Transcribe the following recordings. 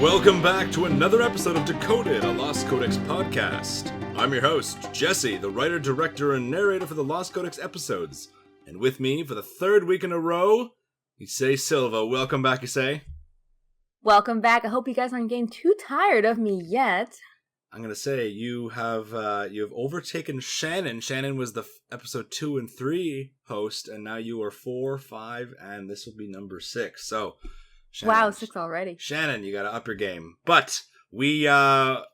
Welcome back to another episode of Decoded, a Lost Codex podcast. I'm your host, Jesse, the writer, director, and narrator for the Lost Codex episodes. And with me for the third week in a row, Isei Silva. Welcome back, Isei. Welcome back. I hope you guys aren't getting too tired of me yet. I'm gonna say you have overtaken Shannon. Shannon was the episode 2 and 3 host, and now you are 4, 5, and this will be number 6. So, Shannon, wow, 6 already. Shannon, you gotta up your game. But we are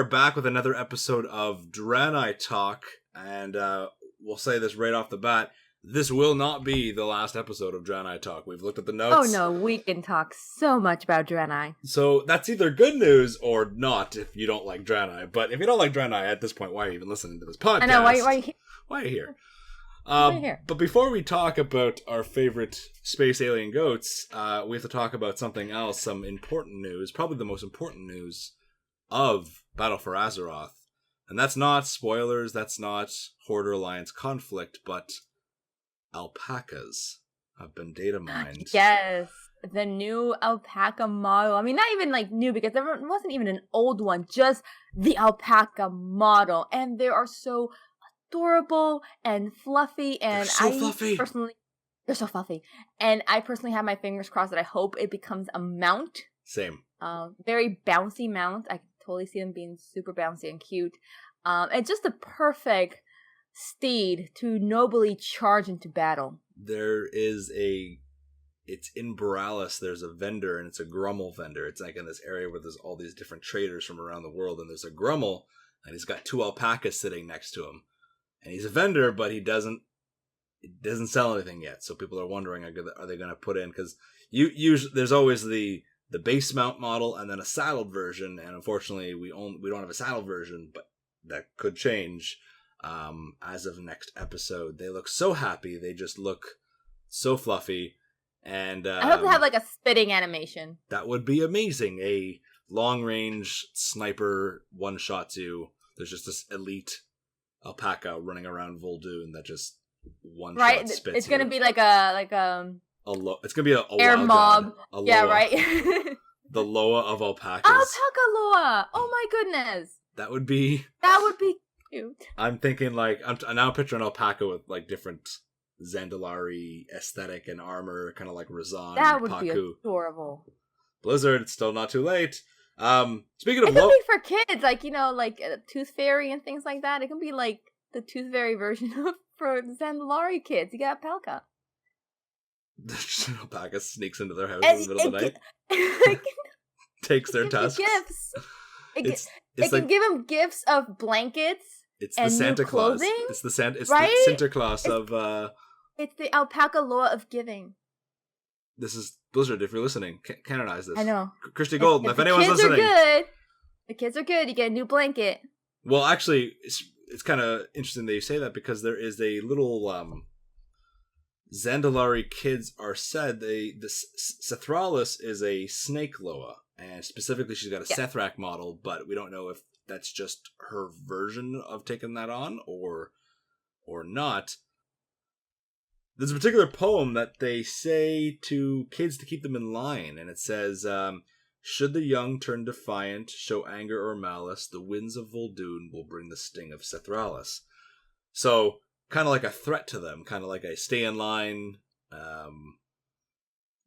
back with another episode of Draenei Talk, and we'll say this right off the bat. This will not be the last episode of Draenei Talk. We've looked at the notes. Oh no, we can talk so much about Draenei. So that's either good news or not if you don't like Draenei. But if you don't like Draenei at this point, why are you even listening to this podcast? I know, why are you here? Why are you here? Why are you here? But before we talk about our favorite space alien goats, we have to talk about something else, some important news, probably the most important news of Battle for Azeroth. And that's not spoilers, that's not Horde Alliance conflict, but alpacas have been data mined. Yes, the new alpaca model. I mean, not even like new because there wasn't even an old one, just the alpaca model. And they are so adorable and fluffy. And they're so fluffy. And I personally have my fingers crossed that I hope it becomes a mount. Same. Very bouncy mount. I can totally see them being super bouncy and cute. And just the perfect steed to nobly charge into battle. It's in Borealis, there's a vendor, and it's a Grummel vendor. It's like in this area where there's all these different traders from around the world, and there's a Grummel, and he's got 2 alpacas sitting next to him. And he's a vendor, but he doesn't sell anything yet, so people are wondering, are they going to put in, because there's always the base mount model and then a saddled version, and unfortunately we don't have a saddled version, but that could change. As of next episode. They look so happy. They just look so fluffy. And I hope they have like a spitting animation. That would be amazing. A long-range sniper one-shots you. There's just this elite alpaca running around Vol'dun that just one-shot spits it's gonna you. be like a it's gonna be a air mob. Loa. Right. The Loa of alpacas. Alpaca Loa! Oh my goodness. That would be cute. I'm thinking I'm now picturing alpaca with like different Zandalari aesthetic and armor, kind of like Razan. That would Paku. be adorable. Blizzard, it's still not too late. Speaking of, it could be for kids, like like a Tooth Fairy and things like that. It can be like the Tooth Fairy version of for Zandalari kids. You got alpaca. The alpaca sneaks into their house in the middle of the night, takes their tusks. Gifts. It can give them gifts of blankets. It's the Santa Claus. It's the Santa Claus of. It's the alpaca Loa of giving. This is Blizzard. If you're listening, canonize this. I know. Christy Golden. If anyone's listening, the kids are good. You get a new blanket. Well, actually, it's kind of interesting that you say that because there is a little Zandalari kids are said Sethralis is a snake Loa, and specifically she's got a Sethrak model, but we don't know if that's just her version of taking that on or not. There's a particular poem that they say to kids to keep them in line, and it says, should the young turn defiant, show anger or malice, the winds of Vol'dun will bring the sting of Sethralis. So, kind of like a threat to them, kind of like a stay in line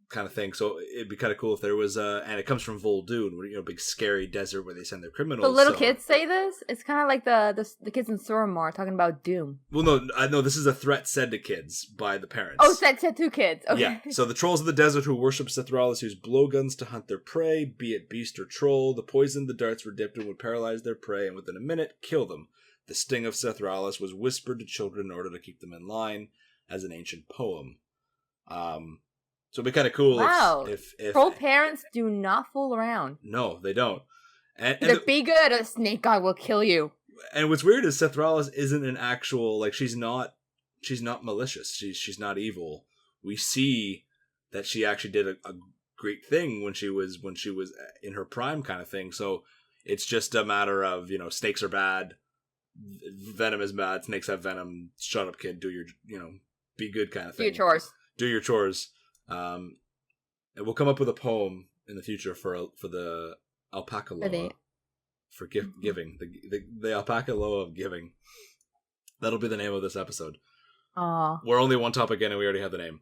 kind of thing. So it'd be kind of cool if there was and it comes from Vol'dun, big scary desert where they send their criminals. The little kids say this? It's kind of like the kids in Suramar talking about doom. Well, no, this is a threat said to kids by the parents. Oh, said to kids. Okay. Yeah. So the trolls of the desert who worship Sethralis use blowguns to hunt their prey, be it beast or troll. The poison the darts were dipped in would paralyze their prey and within a minute kill them. The sting of Sethralis was whispered to children in order to keep them in line, as an ancient poem. So it'd be kind of cool if troll parents do not fool around. No, they don't. And be good, or the snake god will kill you. And what's weird is Sethralis isn't an actual she's not malicious. She's not evil. We see that she actually did a great thing when she was in her prime, kind of thing. So it's just a matter of snakes are bad, venom is bad, snakes have venom. Shut up, kid. Do your be good kind of thing. Do your chores. And we'll come up with a poem in the future for the alpaca Are they- loa for giving. The alpaca loa of giving. That'll be the name of this episode. Aw. We're only one topic in and we already have the name.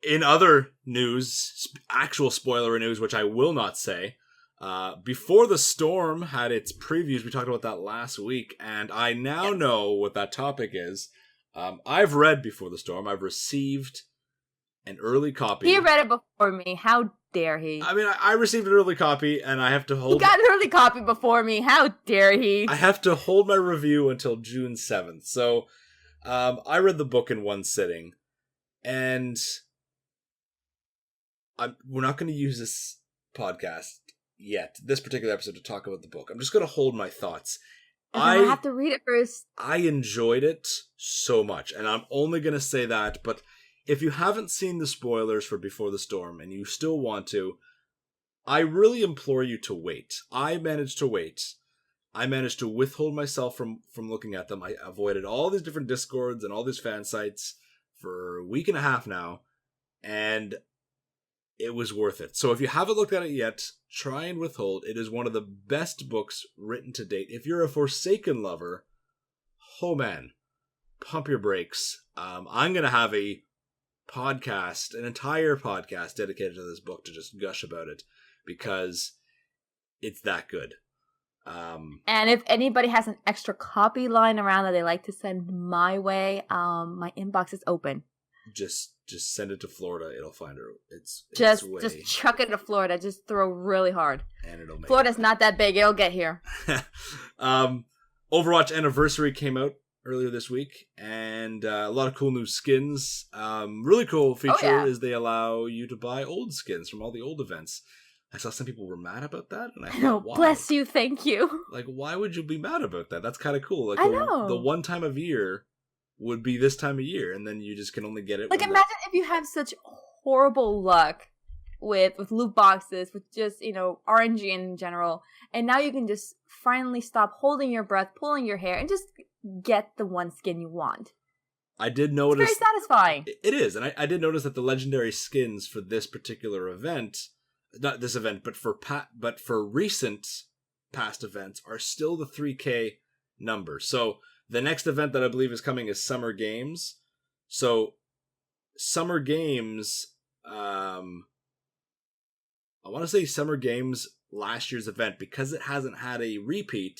In other news, actual spoiler news, which I will not say, Before the Storm had its previews. We talked about that last week, and I now know what that topic is. I've read Before the Storm. I've received an early copy. He read it before me. How dare he? I mean, I received an early copy, and I have to hold... He got an early copy before me. How dare he? I have to hold my review until June 7th. So, I read the book in one sitting, and we're not going to use this podcast yet, this particular episode, to talk about the book. I'm just going to hold my thoughts. I have to read it first. I enjoyed it so much, and I'm only going to say that, but if you haven't seen the spoilers for Before the Storm and you still want to, I really implore you to wait. I managed to wait. I managed to withhold myself from looking at them. I avoided all these different Discords and all these fan sites for a week and a half now, and it was worth it. So if you haven't looked at it yet, try and withhold. It is one of the best books written to date. If you're a Forsaken lover, oh man, pump your brakes. I'm going to have a podcast, an entire podcast dedicated to this book to just gush about it because it's that good. And if anybody has an extra copy lying around that they like to send my way, my inbox is open. Just send it to Florida. It'll find her. It's just way, chuck it to Florida. Just throw really hard. And it'll make Florida's not that big. It'll get here. Overwatch Anniversary came out earlier this week, and a lot of cool new skins. Really cool feature is they allow you to buy old skins from all the old events. I saw some people were mad about that, and I thought, why? Bless you, thank you. Like, why would you be mad about that? That's kind of cool. Like, I know. The one time of year would be this time of year, and then you just can only get it. Like, imagine if you have such horrible luck with loot boxes, with just, RNG in general, and now you can just finally stop holding your breath, pulling your hair, and just get the one skin you want. I did notice... It's very satisfying. It is, and I did notice that the legendary skins for this particular event, not this event, but for recent past events, are still the 3K number. So the next event that I believe is coming is Summer Games. So Summer Games, I want to say Summer Games, last year's event, because it hasn't had a repeat,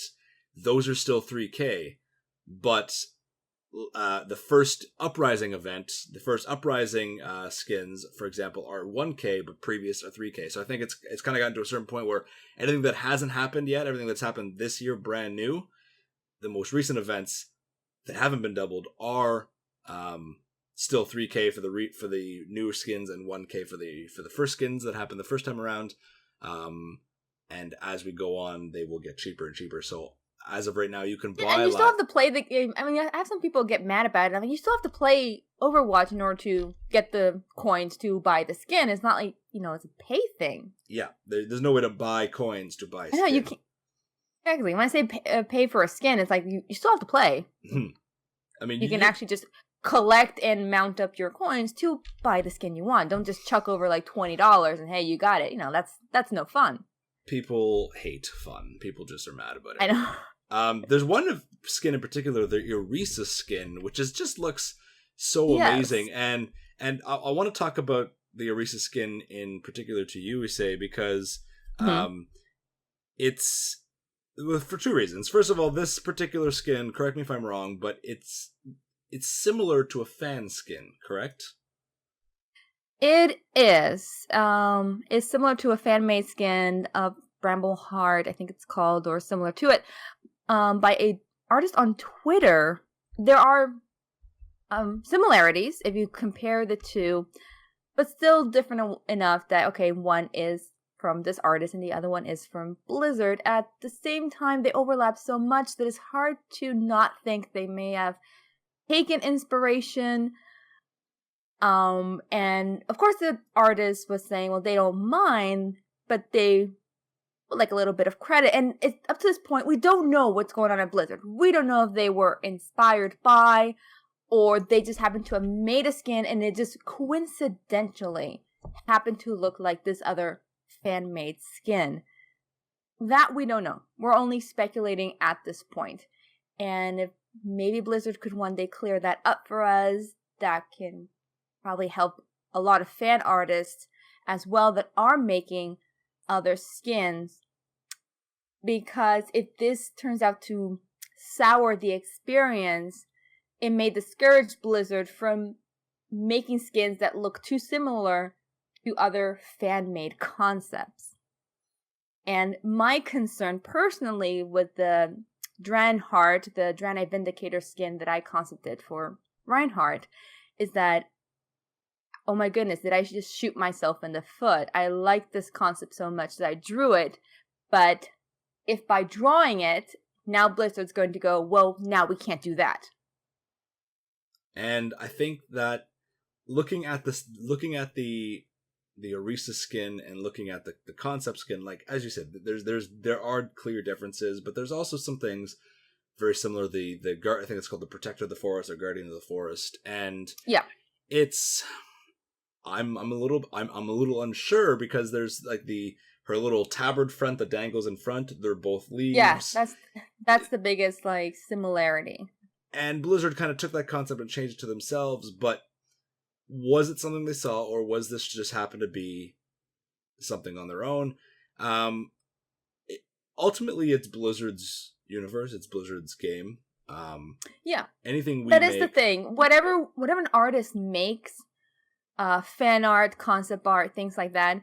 those are still 3K. But the first Uprising event, the first Uprising skins, for example, are 1K, but previous are 3K. So I think it's kind of gotten to a certain point where anything that hasn't happened yet, everything that's happened this year, brand new, the most recent events that haven't been doubled are still 3K for the newer skins and 1K for the first skins that happened the first time around. And as we go on, they will get cheaper and cheaper. So as of right now, you can buy. And you still have to play the game. I mean, I have some people get mad about it. I mean, you still have to play Overwatch in order to get the coins to buy the skin. It's not like, it's a pay thing. Yeah, there's no way to buy coins to buy skin. I know, you can't. Exactly. When I say pay for a skin, it's like you still have to play. I mean, you can actually just collect and mount up your coins to buy the skin you want. Don't just chuck over like $20 and hey, you got it. That's no fun. People hate fun. People just are mad about it. I know. There's one skin in particular, the Orisa skin, which just looks so amazing. And I want to talk about the Orisa skin in particular to you, Isei, because it's for two reasons. First of all, this particular skin, correct me if I'm wrong, but it's similar to a fan skin, correct? It is. It's similar to a fan-made skin of Brambleheart, I think it's called, or similar to it, by a artist on Twitter. There are similarities if you compare the two, but still different enough that, okay, one is from this artist and the other one is from Blizzard. At the same time, they overlap so much that it's hard to not think they may have taken inspiration. And of course the artist was saying, well, they don't mind, but they would like a little bit of credit. And it's up to this point, we don't know what's going on at Blizzard. We don't know if they were inspired by, or they just happened to have made a skin and it just coincidentally happened to look like this other fan-made skin. that we don't know. We're only speculating at this point. And if maybe Blizzard could one day clear that up for us, that can probably help a lot of fan artists as well that are making other skins. Because if this turns out to sour the experience, it may discourage Blizzard from making skins that look too similar to other fan-made concepts. And my concern personally with the Draenheart, the Draenei Vindicator skin that I concepted for Reinhardt, is that, oh my goodness, did I just shoot myself in the foot? I like this concept so much that I drew it, but if by drawing it, now Blizzard's going to go, well, now we can't do that. And I think that looking at the Orisa skin and looking at the concept skin, like as you said, there are clear differences, but there's also some things very similar. The I think it's called the Protector of the Forest or Guardian of the Forest, and yeah, it's I'm a little unsure because there's like her little tabard front that dangles in front. They're both leaves. Yeah, that's the biggest like similarity. And Blizzard kind of took that concept and changed it to themselves, but was it something they saw, or was this just happen to be something on their own? Ultimately, it's Blizzard's universe. It's Blizzard's game. Yeah. Anything we That make... is the thing. Whatever an artist makes, fan art, concept art, things like that,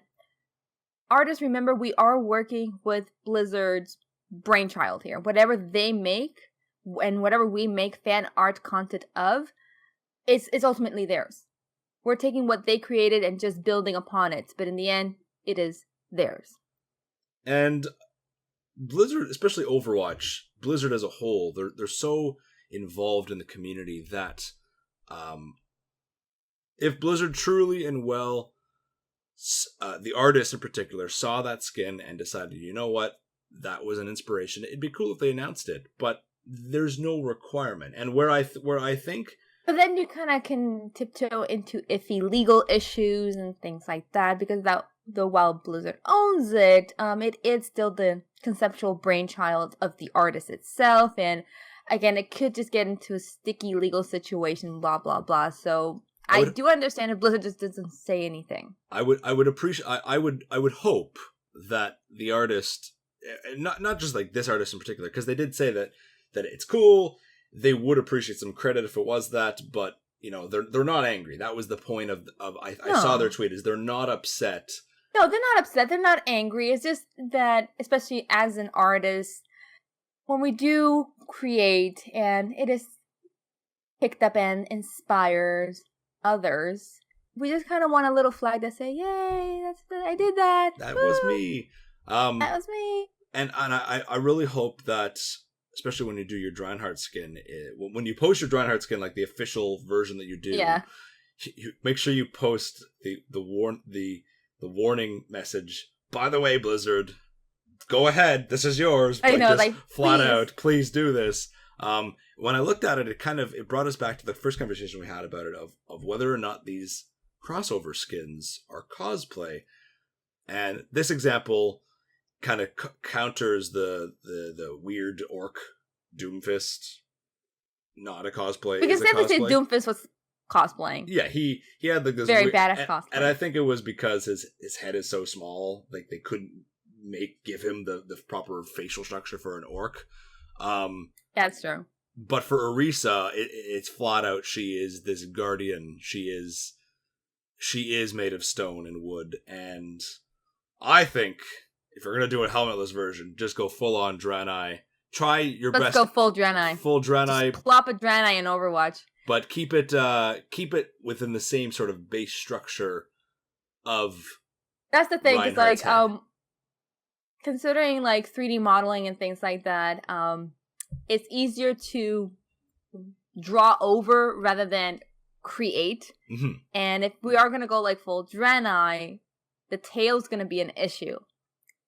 artists, remember, we are working with Blizzard's brainchild here. Whatever they make, and whatever we make fan art content of, it's ultimately theirs. We're taking what they created and just building upon it, but in the end, it is theirs. And Blizzard, especially Overwatch, Blizzard as a whole, they're so involved in the community that if Blizzard truly and well, the artists in particular, saw that skin and decided, you know what, that was an inspiration, it'd be cool if they announced it, but there's no requirement. And where I think... But then you kind of can tiptoe into iffy legal issues and things like that, because while Blizzard owns it, it is still the conceptual brainchild of the artist itself, and again, it could just get into a sticky legal situation, blah blah blah. So I do understand if Blizzard just doesn't say anything. I would hope that the artist, not just like this artist in particular, because they did say that it's cool. They would appreciate some credit if it was that, but you know, they're not angry. That was the point of I saw their tweet, is they're not upset. No, they're not upset. They're not angry. It's just that, especially as an artist, when we do create and it is picked up and inspires others, we just kind of want a little flag to say, "Yay, I did that. That Woo! was me. That was me." And I really hope that, especially when you do your Draenheart skin, when you post your Draenheart skin, like the official version that you do, you make sure you post the warning message. By the way, Blizzard, go ahead. This is yours. I know, flat please. out. Please do this. When I looked at it, it brought us back to the first conversation we had about it of whether or not these crossover skins are cosplay. And this example kind of counters the weird orc Doomfist, not a cosplay. Because they said Doomfist was cosplaying. Yeah, he had like this very badass cosplay, and I think it was because his head is so small, like they couldn't give him the proper facial structure for an orc. That's true. But for Orisa, it's flat out. She is this guardian. She is made of stone and wood, and I think if you're gonna do a helmetless version, just go full on Draenei. Try your best. Let's go full Draenei. Full Draenei. Just plop a Draenei in Overwatch. But keep it within the same sort of base structure of. That's the thing. It's like head. Considering like 3D modeling and things like that, it's easier to draw over rather than create. Mm-hmm. And if we are gonna go like full Draenei, the tail's gonna be an issue.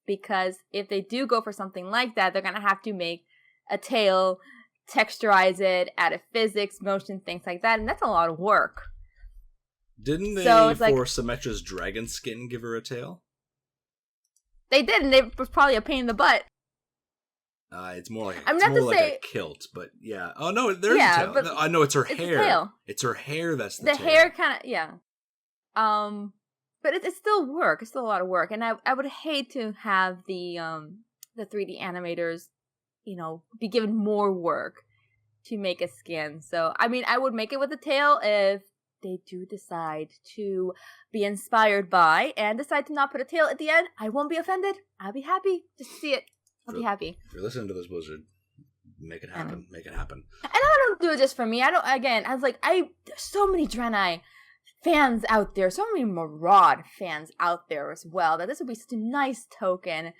Because if they do go for something like that, they're going to have to make a tail, texturize it, add a physics, motion, things like that. And that's a lot of work. Didn't they, so for Symmetra's dragon skin, give her a tail? They did, and it was probably a pain in the butt. It's more like I'm it's not more to like say, a kilt, but yeah. Oh no, there's a tail. but No, I know it's her it's hair. a tail. It's her hair that's the The tail. hair kind of, yeah. But it's still work. It's still a lot of work, and I would hate to have the 3D animators, be given more work to make a skin. So I mean, I would make it with the tail if they do decide to be inspired by and decide to not put a tail at the end. I won't be offended. I'll be happy just to see it. I'll be happy. If you're listening to this, Blizzard, make it happen. Make it happen. And I don't do it just for me. There's so many Draenei fans out there, so many Maraud fans out there as well, that this would be such a nice token,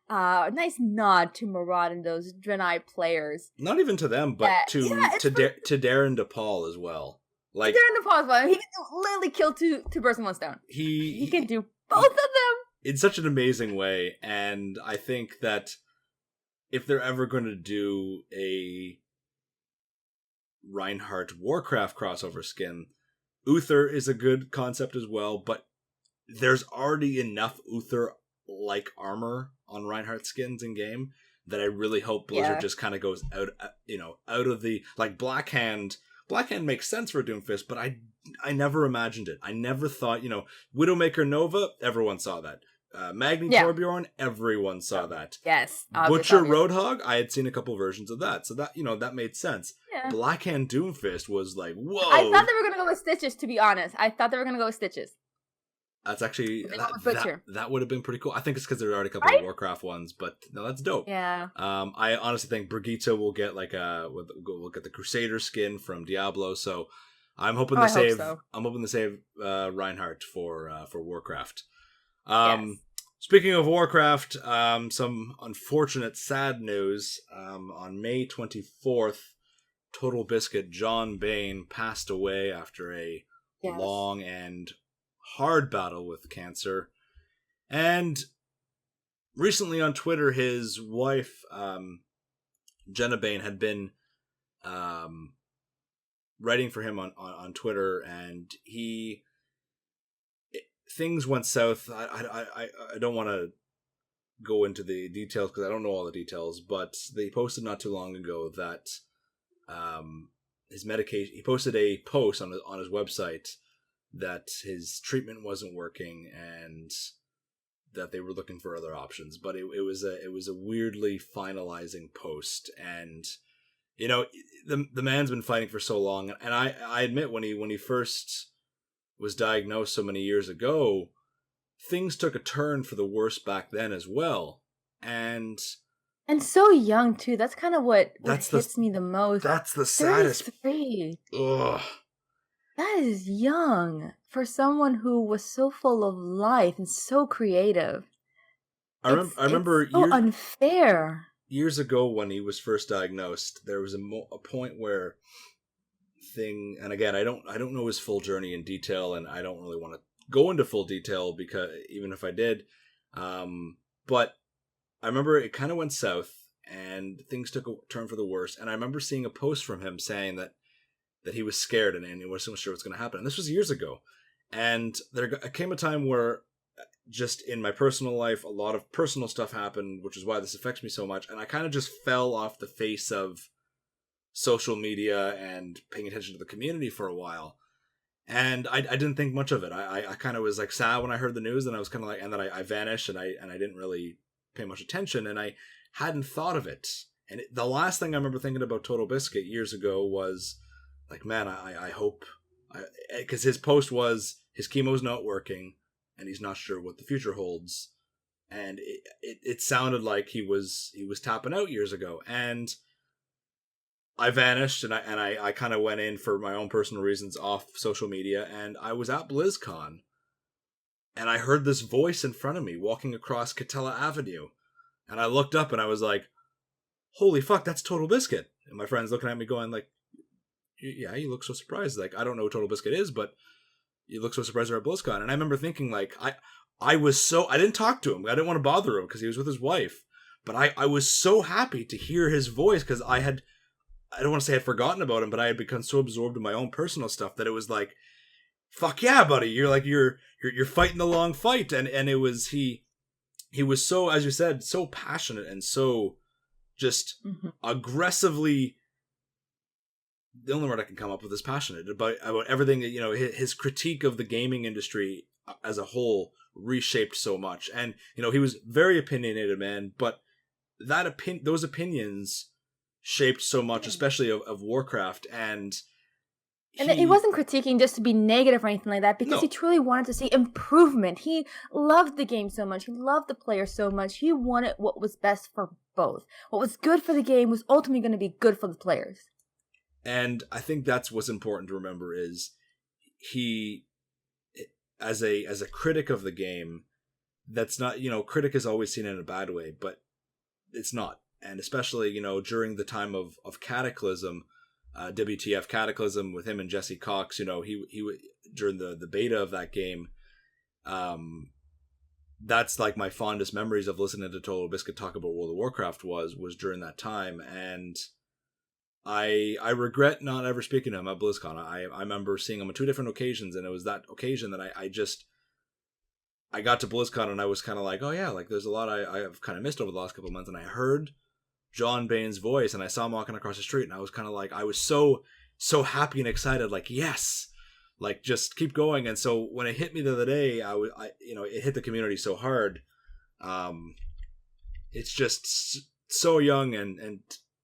a nice nod to Maraud and those Draenei players. Not even to them, but to Darren DePaul as well. Like Darren DePaul as well. He can literally kill two birds in one stone. He can do both of them in such an amazing way, and I think that if they're ever going to do a Reinhardt Warcraft crossover skin, Uther is a good concept as well, but there's already enough Uther-like armor on Reinhardt skins in game that I really hope Blizzard just kind of goes out of the, like, Blackhand. Blackhand makes sense for Doomfist, but I never imagined it. I never thought, Widowmaker Nova, everyone saw that. Magni Torbjorn, everyone saw that. Yes. Butcher Roadhog, I had seen a couple versions of that, so that that made sense. Yeah. Blackhand Doomfist was like, whoa. I thought they were gonna go with Stitches, to be honest. Stitches. That's actually Butcher. That would have been pretty cool. I think it's because there are already a couple of Warcraft ones, but no, that's dope. Yeah. I honestly think Brigitte will get we'll get the Crusader skin from Diablo, so I'm hoping to save. I'm hoping to save Reinhardt for Warcraft. Yes. Speaking of Warcraft, some unfortunate, sad news. On May 24th, Total Biscuit John Bain passed away after a long and hard battle with cancer. And recently on Twitter, his wife, Jenna Bain, had been writing for him on Twitter, and things went south. I don't want to go into the details because I don't know all the details, but they posted not too long ago that his medication. He posted a post on his website that his treatment wasn't working and that they were looking for other options. But it was a weirdly finalizing post, and the man's been fighting for so long, and I admit when he first was diagnosed so many years ago, things took a turn for the worse back then as well. And so young too. That's kind of what hits me the most. That's the saddest. 33. Ugh. That is young for someone who was so full of life and so creative. I remember it's so unfair. Years ago when he was first diagnosed, there was a point where and again, I don't know his full journey in detail, and I don't really want to go into full detail because even if I did, but I remember it kind of went south and things took a turn for the worse. And I remember seeing a post from him saying that he was scared and he wasn't sure what's going to happen. And this was years ago. And there came a time where just in my personal life, a lot of personal stuff happened, which is why this affects me so much. And I kind of just fell off the face of social media and paying attention to the community for a while, and I didn't think much of it. I kind of was like sad when I heard the news, and I was kind of like, and then I vanished, and I didn't really pay much attention, and I hadn't thought of it. And the last thing I remember thinking about Total Biscuit years ago was like, man, I hope, because his post was his chemo's not working and he's not sure what the future holds, and it sounded like he was tapping out years ago. And I vanished, and I kind of went in for my own personal reasons off social media, and I was at BlizzCon, and I heard this voice in front of me walking across Catella Avenue, and I looked up and I was like, holy fuck, that's Total Biscuit. And my friend's looking at me going like, yeah, you look so surprised. Like, I don't know what Total Biscuit is, but you look so surprised we're at BlizzCon. And I remember thinking like, I didn't talk to him. I didn't want to bother him because he was with his wife, but I was so happy to hear his voice because I don't want to say I'd forgotten about him, but I had become so absorbed in my own personal stuff that it was like, fuck yeah, buddy. You're fighting the long fight. And it was, he he was so, as you said, so passionate and so just aggressively, the only word I can come up with is passionate about everything. You know, his critique of the gaming industry as a whole reshaped so much. And, you know, he was very opinionated, man, but those opinions shaped so much, especially of Warcraft. And he wasn't critiquing just to be negative or anything like that, because he truly wanted to see improvement. He loved the game so much. He loved the players so much. He wanted what was best for both. What was good for the game was ultimately going to be good for the players. And I think that's what's important to remember is he, as a critic of the game, that's not, you know, critic is always seen in a bad way, but it's not. And especially, you know, during the time of Cataclysm, WTF Cataclysm with him and Jesse Cox, you know, he during the beta of that game, that's like my fondest memories of listening to Total Biscuit talk about World of Warcraft was during that time. And I regret not ever speaking to him at BlizzCon. I remember seeing him on 2 different occasions, and it was that occasion that I got to BlizzCon and I was kind of like, oh yeah, like there's a lot I have kind of missed over the last couple of months, and I heard John Bain's voice and I saw him walking across the street, and I was kind of like, I was so happy and excited, like, yes, like just keep going. And so when it hit me the other day, I you know, it hit the community so hard. It's just so young and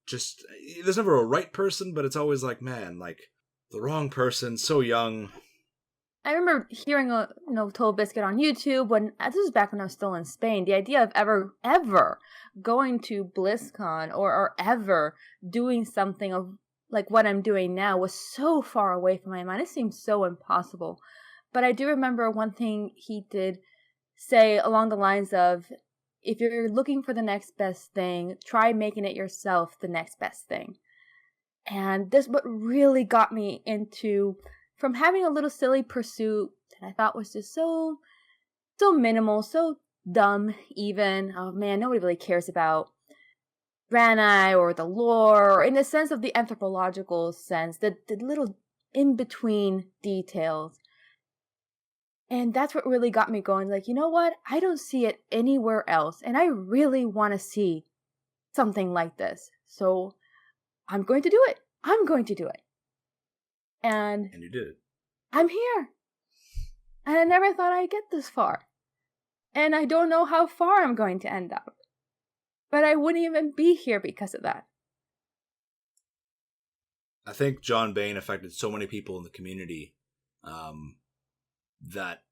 just, there's never a right person, but it's always like, man, like the wrong person, so young. I remember hearing Total Biscuit on YouTube this was back when I was still in Spain. The idea of ever going to BlizzCon or ever doing something of like what I'm doing now was so far away from my mind. It seemed so impossible. But I do remember one thing he did say along the lines of, if you're looking for the next best thing, try making it yourself the next best thing. And this what really got me into, from having a little silly pursuit that I thought was just so minimal, so dumb even. Oh man, nobody really cares about Draenei or the lore, or in the sense of the anthropological sense, the little in-between details. And that's what really got me going. Like, you know what? I don't see it anywhere else. And I really want to see something like this. So I'm going to do it. I'm going to do it. And you did it. I'm here. And I never thought I'd get this far. And I don't know how far I'm going to end up. But I wouldn't even be here because of that. I think John Bain affected so many people in the community that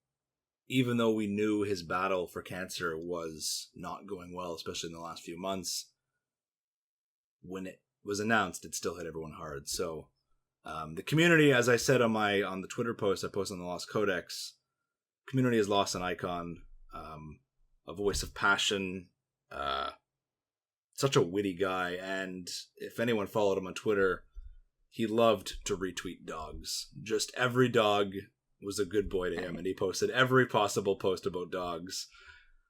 even though we knew his battle for cancer was not going well, especially in the last few months, when it was announced, it still hit everyone hard. So the community, as I said on the Twitter post I posted on the Lost Codex, community has lost an icon, a voice of passion, such a witty guy. And if anyone followed him on Twitter, he loved to retweet dogs. Just every dog was a good boy to him, and he posted every possible post about dogs.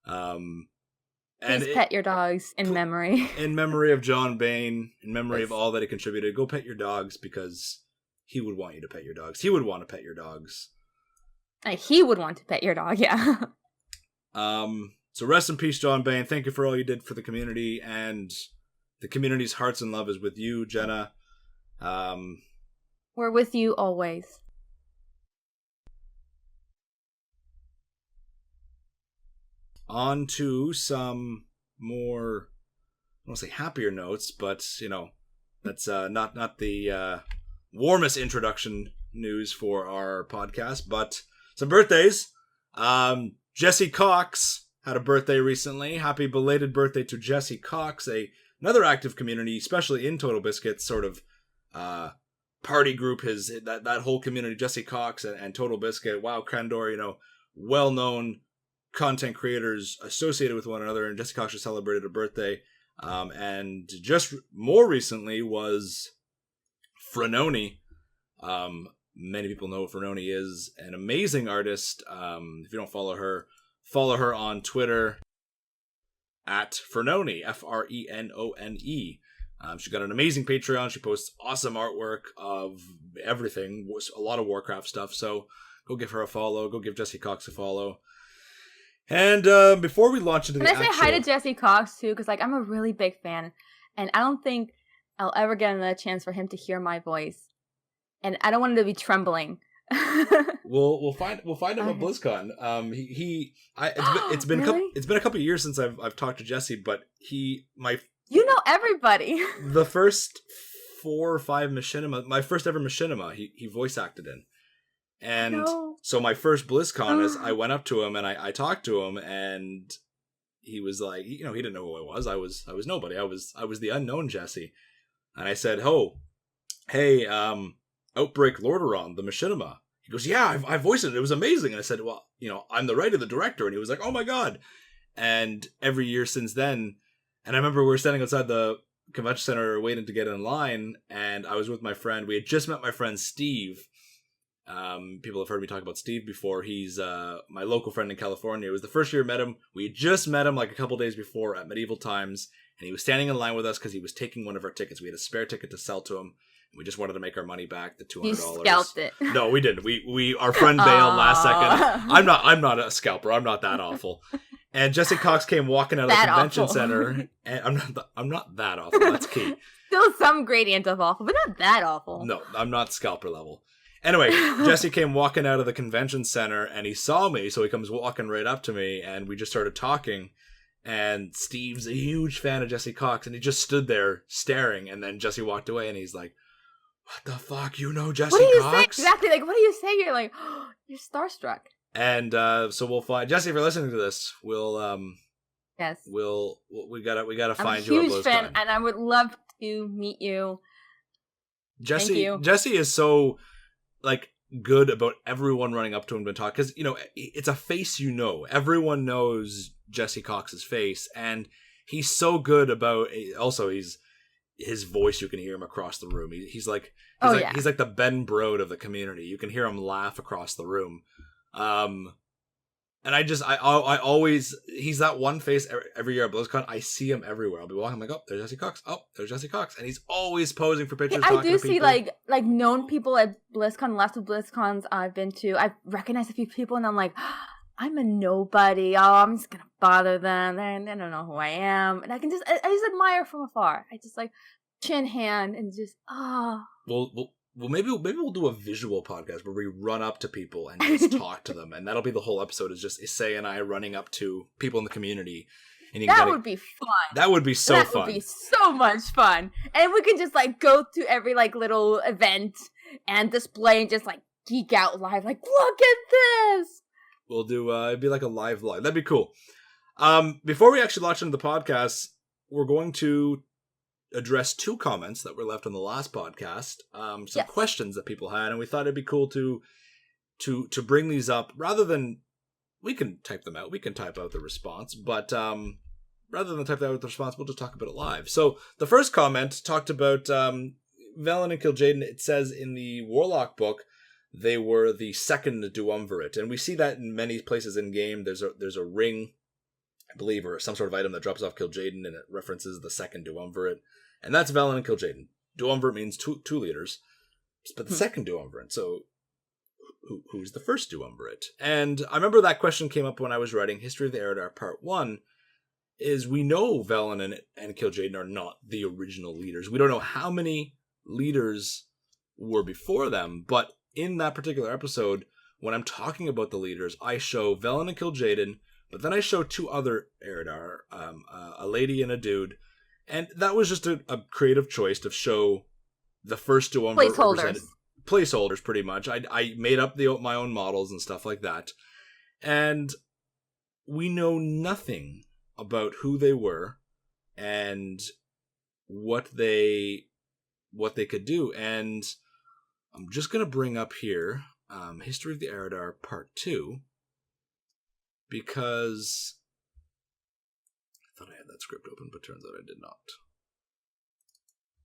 Please pet your dogs in memory. In memory of John Bain, in memory of all that he contributed. Go pet your dogs, because he would want you to pet your dogs. He would want to pet your dogs. He would want to pet your dog, yeah. So rest in peace, John Bain. Thank you for all you did for the community, and the community's hearts and love is with you, Jenna. We're with you always. On to some more, I don't want to say happier notes, but, you know, that's not the warmest introduction news for our podcast, but some birthdays. Jesse Cox had a birthday recently. Happy belated birthday to Jesse Cox, another active community, especially in Total Biscuit, sort of party group. That whole community, Jesse Cox and Total Biscuit, Wow Krendor, you know, well-known content creators associated with one another, and Jesse Cox just celebrated a birthday. And just more recently was Frenoni. Many people know Frenoni is an amazing artist. If you don't follow her on Twitter at Frenoni, Frenone. She got an amazing Patreon. She posts awesome artwork of everything, a lot of Warcraft stuff. So go give her a follow. Go give Jesse Cox a follow. And before we launch into Can I say hi to Jesse Cox too? Because like I'm a really big fan, and I don't think I'll ever get another chance for him to hear my voice, and I don't want him to be trembling. We'll find him at BlizzCon. It's been really? it's been a couple of years since I've talked to Jesse, but you know everybody. The first 4 or 5 machinima, my first ever machinima, he voice acted in. And so my first BlizzCon is I went up to him and I talked to him, and he was like, he didn't know who I was. I was nobody. I was the unknown Jesse. And I said, hey, Outbreak Lordaeron, the machinima. He goes, yeah, I voiced it. It was amazing. And I said, well, I'm the writer, the director. And he was like, oh my God. And every year since then, and I remember we were standing outside the convention center waiting to get in line, and I was with my friend. We had just met my friend Steve. People have heard me talk about Steve before. He's my local friend in California. It was the first year I met him. We had just met him like a couple days before at Medieval Times, and he was standing in line with us because he was taking one of our tickets. We had a spare ticket to sell to him. We just wanted to make our money back, the $200. You scalped it. No, we didn't. Our friend bailed last second. I'm not a scalper. I'm not that awful. And Jesse Cox came walking out of the convention center, and I'm not that awful. That's key. Still some gradient of awful, but not that awful. No, I'm not scalper level. Anyway, Jesse came walking out of the convention center, and he saw me, so he comes walking right up to me, and we just started talking. And Steve's a huge fan of Jesse Cox, and he just stood there staring, and then Jesse walked away, and he's like, what the fuck, Jesse Cox? What do you say? Exactly, like, what do you say? You're like, oh, you're starstruck. And so we'll find Jesse. If you're listening to this, we'll yes, we gotta find you. I'm a huge huge fan, and I would love to meet you. Jesse, Thank you. Jesse is so like good about everyone running up to him to talk, because it's a face everyone knows Jesse Cox's face, and he's so good about. Also, his voice, you can hear him across the room. He's like the Ben Brode of the community. You can hear him laugh across the room. And I always, he's that one face every year at BlizzCon. I see him everywhere. I'll be walking, I'm like, oh, there's Jesse Cox. Oh, there's Jesse Cox. And he's always posing for pictures. I do see like known people at BlizzCon. Last of BlizzCons I've been to, I recognize a few people, and I'm like, I'm a nobody. Oh, I'm just gonna bother them. They don't know who I am, and I just admire from afar. I just like chin hand and just Well, maybe we'll do a visual podcast where we run up to people and just talk to them, and that'll be the whole episode. Is just Isei and I running up to people in the community, and would be fun. That would be so fun. That would be so much fun, and we can just like go to every like little event and display and just like geek out live. Like, look at this. We'll do. It'd be like a live vlog. That'd be cool. Before we actually launch into the podcast, we're going to address 2 comments that were left on the last podcast, some questions that people had, and we thought it'd be cool to bring these up rather than we can type them out. We can type out the response, but rather than type out the response, we'll just talk about it live. So the first comment talked about Velen and kil'jaeden. It says in the Warlock book they were the second duumvirate, and we see that in many places in game. There's a ring, I believe, or some sort of item that drops off kil'jaeden, and it references the second duumvirate. And that's Velen and kil'jaeden. Duumvirate means two leaders, but the second duumvirate. So, who's the first duumvirate? And I remember that question came up when I was writing History of the Eredar Part 1, is we know Velen and kil'jaeden are not the original leaders. We don't know how many leaders were before them, but in that particular episode, when I'm talking about the leaders, I show Velen and kil'jaeden, but then I show 2 other Eredar, a lady and a dude. And that was just a creative choice to show the first duumvirate represented. Placeholders, pretty much. I made up my own models and stuff like that. And we know nothing about who they were and what they could do. And I'm just going to bring up here History of the Eredar Part 2, because I thought I had that script open, but turns out I did not.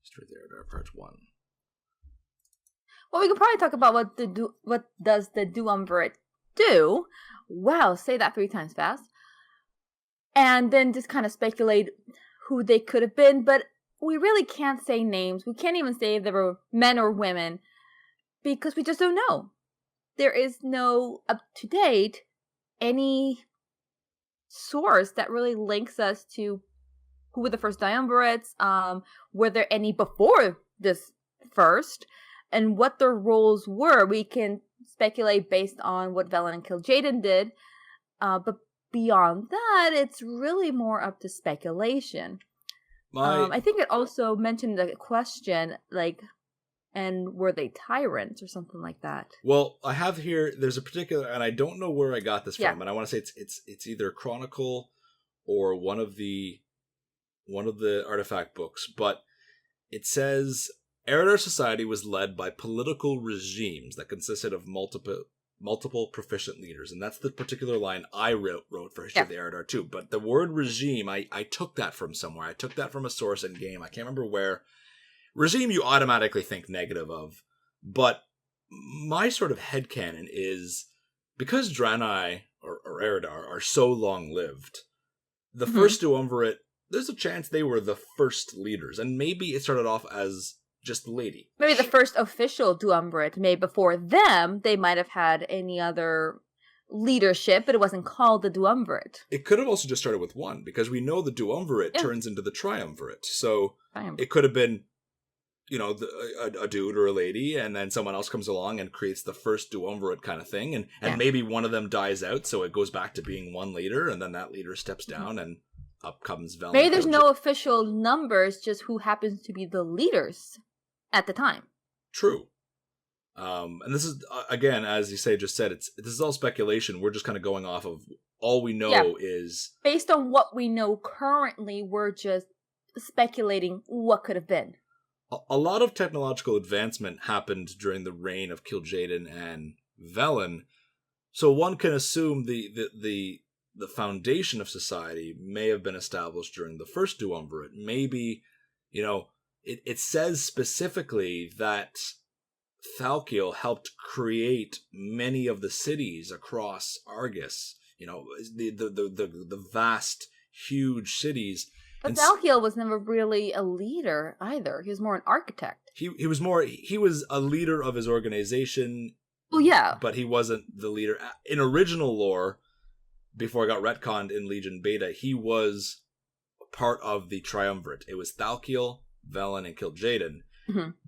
History of the Eredar Part 1. Well, we could probably talk about what does the duumvirate do. Wow, say that 3 times fast. And then just kind of speculate who they could have been, but we really can't say names. We can't even say if they were men or women, because we just don't know. There is no, up to date, any source that really links us to who were the first triumvirates, were there any before this first, and what their roles were. We can speculate based on what Velen and kil'jaeden did, but beyond that, it's really more up to speculation. I think it also mentioned the question, like, and were they tyrants or something like that? Well, I have here, there's a particular, and I don't know where I got this from, and I want to say it's either Chronicle or one of the artifact books, but it says Eredar society was led by political regimes that consisted of multiple proficient leaders, and that's the particular line I wrote for History of the Eredar too. But the word regime, I took that from somewhere. I took that from a source in game. I can't remember where. Regime you automatically think negative of, but my sort of headcanon is because Draenei or Eredar are so long-lived, the first duumvirate, there's a chance they were the first leaders, and maybe it started off as just the lady. Maybe the first official duumvirate. Maybe before them, they might have had any other leadership, but it wasn't called the duumvirate. It could have also just started with one, because we know the duumvirate turns into the triumvirate. So it could have been, a dude or a lady, and then someone else comes along and creates the first duumvirate kind of thing, and maybe one of them dies out, so it goes back to being one leader, and then that leader steps down, and up comes Velen. Maybe there's no official numbers, just who happens to be the leaders at the time. True. And this is, again, as you just said, this is all speculation. We're just kind of going off of all we know is... Based on what we know currently, we're just speculating what could have been. A lot of technological advancement happened during the reign of kil'jaeden and Velen, so one can assume the foundation of society may have been established during the first duumvirate. Maybe, it says specifically that Thal'kiel helped create many of the cities across Argus. The vast, huge cities. But Thal'kiel was never really a leader either. He was more an architect. He was a leader of his organization. Well, yeah. But he wasn't the leader. In original lore, before it got retconned in Legion Beta, he was part of the triumvirate. It was Thal'kiel, Velen, and kil'jaeden.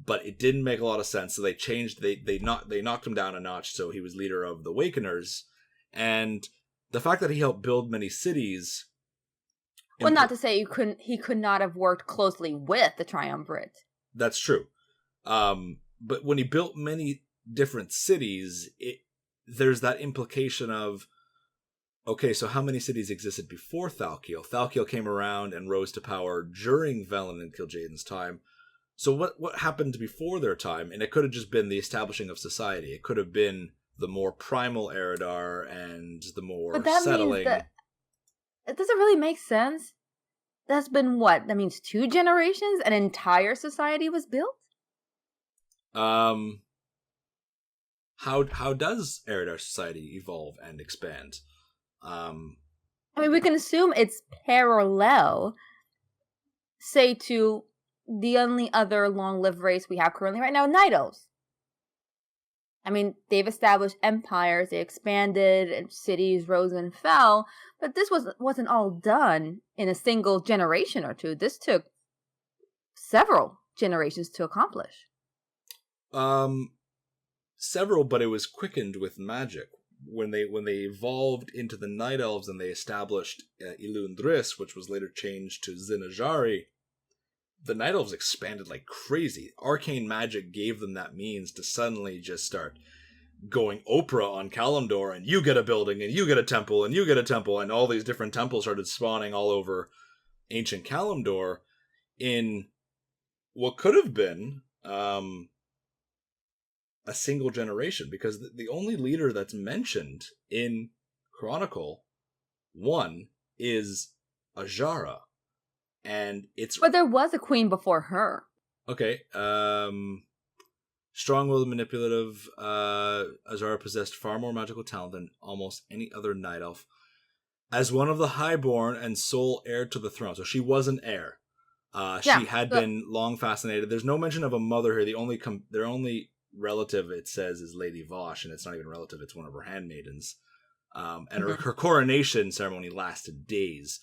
But it didn't make a lot of sense, so they changed. They knocked him down a notch, so he was leader of the Awakeners. And the fact that he helped build many cities. Well, not to say he could not have worked closely with the triumvirate. That's true. But when he built many different cities, there's that implication of, okay, so how many cities existed before Thal'kiel? Thal'kiel came around and rose to power during Velen and kil'jaeden's time. So what happened before their time? And it could have just been the establishing of society. It could have been the more primal Eredar and the more settling. It doesn't really make sense. That's been what? That means 2 generations? An entire society was built? How does Eredar society evolve and expand? We can assume it's parallel, say, to the only other long-lived race we have currently right now, Night Elves. They've established empires, they expanded, and cities rose and fell, but this wasn't all done in a single generation or two. This took several generations to accomplish. Several, but it was quickened with magic. When they evolved into the Night Elves and they established Ilun Dris, which was later changed to Zinajari, the Night Elves expanded like crazy. Arcane magic gave them that means to suddenly just start going Oprah on Kalimdor, and you get a building, and you get a temple, and you get a temple, and all these different temples started spawning all over ancient Kalimdor in what could have been a single generation, because the only leader that's mentioned in Chronicle 1 is Ajara. And but there was a queen before her. Okay. Strong-willed and manipulative, Azara possessed far more magical talent than almost any other Night Elf. As one of the Highborn and sole heir to the throne. So she was an heir. She had been long fascinated. There's no mention of a mother here. Their only relative, it says, is Lady Vosh, and it's not even relative. It's one of her handmaidens. And her coronation ceremony lasted days.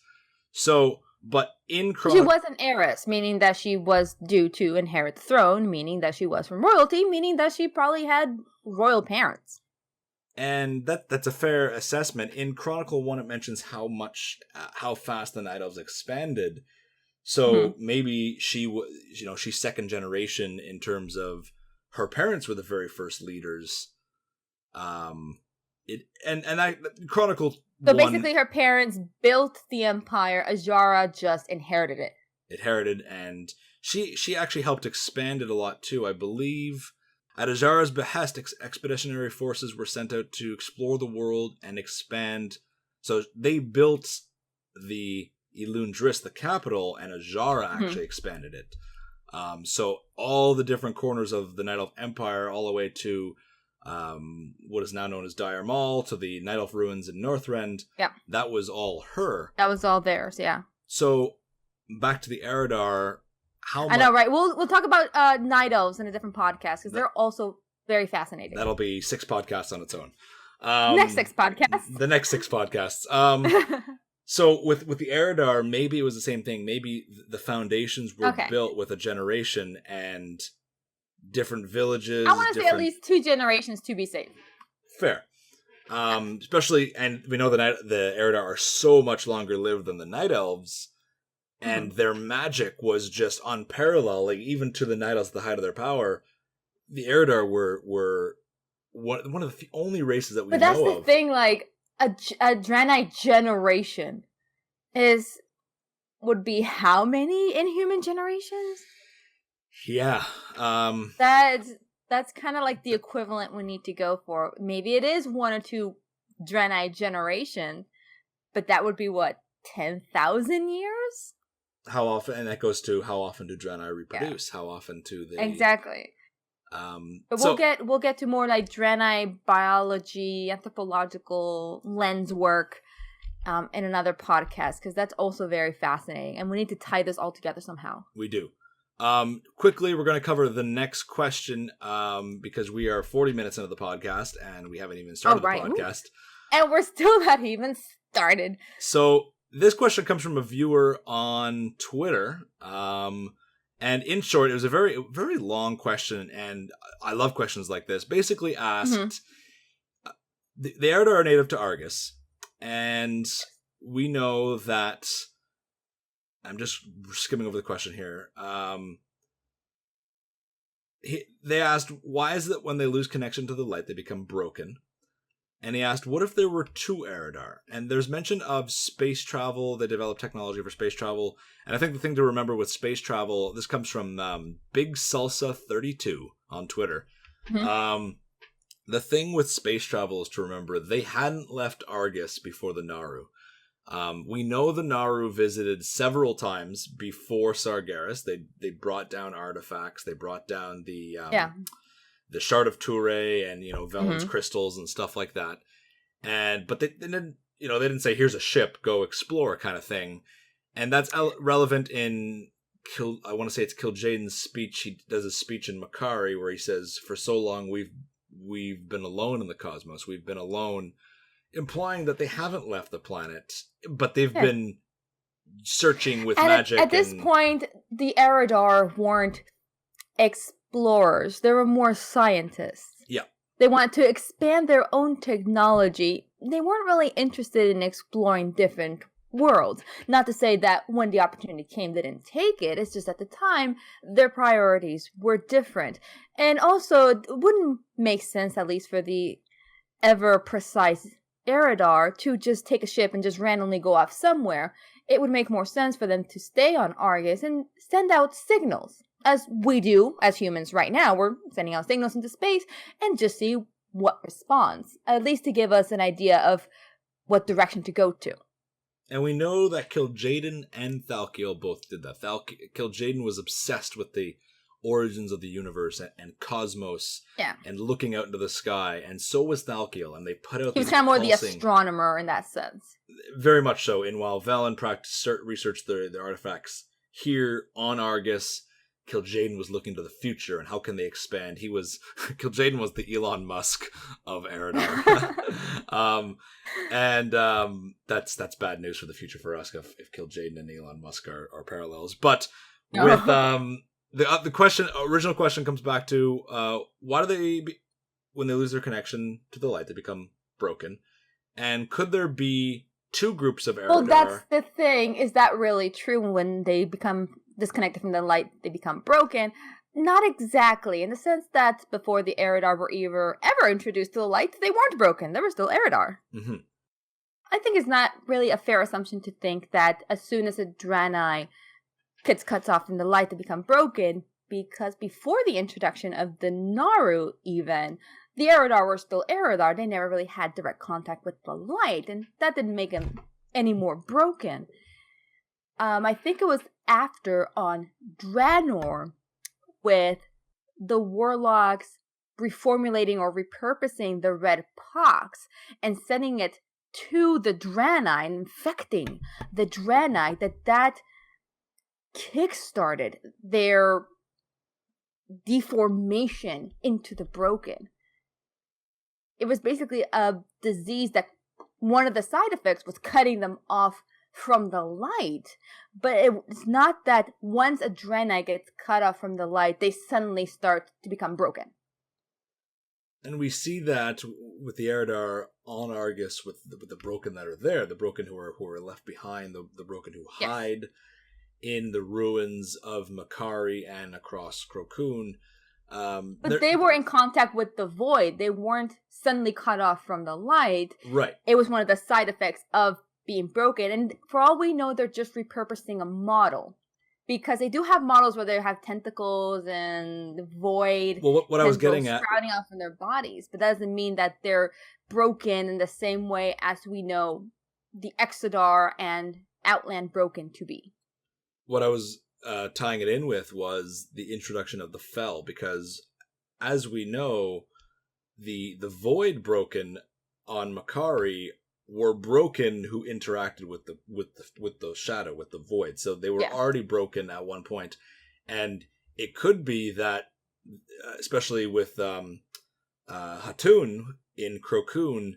So, but in she was an heiress, meaning that she was due to inherit the throne, meaning that she was from royalty, meaning that she probably had royal parents. And that's a fair assessment. In Chronicle 1, it mentions how fast the Night Elves expanded. So maybe she was, she's second generation in terms of her parents were the very first leaders. Chronicle. So basically, her parents built the empire. Azshara just inherited it. And she actually helped expand it a lot too. I believe at Azshara's behest, expeditionary forces were sent out to explore the world and expand. So they built the Elun Dris, the capital, and Azshara actually expanded it. So all the different corners of the Night Elf Empire, all the way to what is now known as Dire Maul, to the Night Elf ruins in Northrend. Yeah, that was all her. That was all theirs. Yeah. So back to the Eredar. I know, right? We'll talk about Night Elves in a different podcast because they're also very fascinating. That'll be 6 podcasts on its own. Next 6 podcasts. The next 6 podcasts. So with the Eredar, maybe it was the same thing. Maybe the foundations were built with a generation and different villages. I want to say at least 2 generations to be safe. Fair. Especially, and we know the Eredar are so much longer lived than the Night Elves, and their magic was just unparalleled. Like, even to the Night Elves at the height of their power, the Eredar were one of the only races that we know of. But that's the thing, like, a Draenei generation would be how many inhuman generations? Yeah. That's kind of like the equivalent we need to go for. Maybe it is 1 or 2 Draenei generations, but that would be what, 10,000 years? How often? And that goes to how often do Draenei reproduce? Yeah. How often do they? Exactly. But we'll get to more like Draenei biology, anthropological lens work in another podcast, because that's also very fascinating, and we need to tie this all together somehow. We do. Quickly, we're going to cover the next question because we are 40 minutes into the podcast and we haven't even started the podcast. And we're still not even started. So this question comes from a viewer on Twitter. And in short, it was a very, very long question, and I love questions like this. Basically asked, the Eredar are native to Argus, and we know that, I'm just skimming over the question here. They asked, why is it when they lose connection to the light, they become broken? And he asked, what if there were 2 Eredar? And there's mention of space travel. They developed technology for space travel. And I think the thing to remember with space travel, this comes from Big Salsa 32 on Twitter. The thing with space travel is to remember they hadn't left Argus before the Naru. We know the Naru visited several times before Sargeras. They brought down artifacts. They brought down the Shard of Toure and, Velen's crystals and stuff like that. But they didn't, they didn't say, here's a ship, go explore kind of thing. And that's relevant in I want to say it's kil'jaeden's speech. He does a speech in Makari where he says, for so long we've been alone in the cosmos. We've been alone, implying that they haven't left the planet, but they've been searching with magic. At this point, the Eredar weren't explorers. They were more scientists. Yeah. They wanted to expand their own technology. They weren't really interested in exploring different worlds. Not to say that when the opportunity came, they didn't take it. It's just at the time, their priorities were different. And also, it wouldn't make sense, at least for the ever-precise Eredar, to just take a ship and just randomly go off somewhere. It would make more sense for them to stay on Argus and send out signals. As we do as humans right now, we're sending out signals into space and just see what responds, at least to give us an idea of what direction to go to. And we know that kil'jaeden and Thal'kiel both did that. kil'jaeden was obsessed with the origins of the universe and cosmos, and looking out into the sky, and so was Thal'kiel, and they put out. He was kind of more the astronomer in that sense. Very much so. And while Velen researched the artifacts here on Argus, kil'jaeden was looking to the future and how can they expand. kil'jaeden was the Elon Musk of Eredar. That's bad news for the future for us if kil'jaeden and Elon Musk are parallels. But with the original question comes back to why do they when they lose their connection to the light, they become broken, and could there be two groups of Eredar? Well, that's the thing. Is that really true? When they become disconnected from the light, they become broken? Not exactly, in the sense that before the Eredar were ever introduced to the light, they weren't broken. They were still Eredar. Mm-hmm. I think it's not really a fair assumption to think that as soon as a Draenei gets cut off from the light, they become broken, because before the introduction of the Naru, even, the Eredar were still Eredar. They never really had direct contact with the light, and that didn't make them any more broken. I think it was after on Draenor, with the Warlocks reformulating or repurposing the Red Pox and sending it to the Draenei and infecting the Draenei, that kickstarted their deformation into the broken. It was basically a disease that one of the side effects was cutting them off from the light. But it's not that once a Draenei gets cut off from the light, they suddenly start to become broken. And we see that with the Eredar on Argus, with the broken that are there, the broken who are left behind, the broken who hide in the ruins of Makari and across Crocun. But they were in contact with the void. They weren't suddenly cut off from the light. Right. It was one of the side effects of being broken. And for all we know, they're just repurposing a model. Because they do have models where they have tentacles and the void. Well, what I was getting at, sprouting out from their bodies. But that doesn't mean that they're broken in the same way as we know the Exodar and Outland broken to be. What I was tying it in with was the introduction of the Fel, because as we know, the void broken on Makari were broken who interacted with the shadow, with the void. So they were already broken at one point, and it could be that, especially with Hatun in Crocun,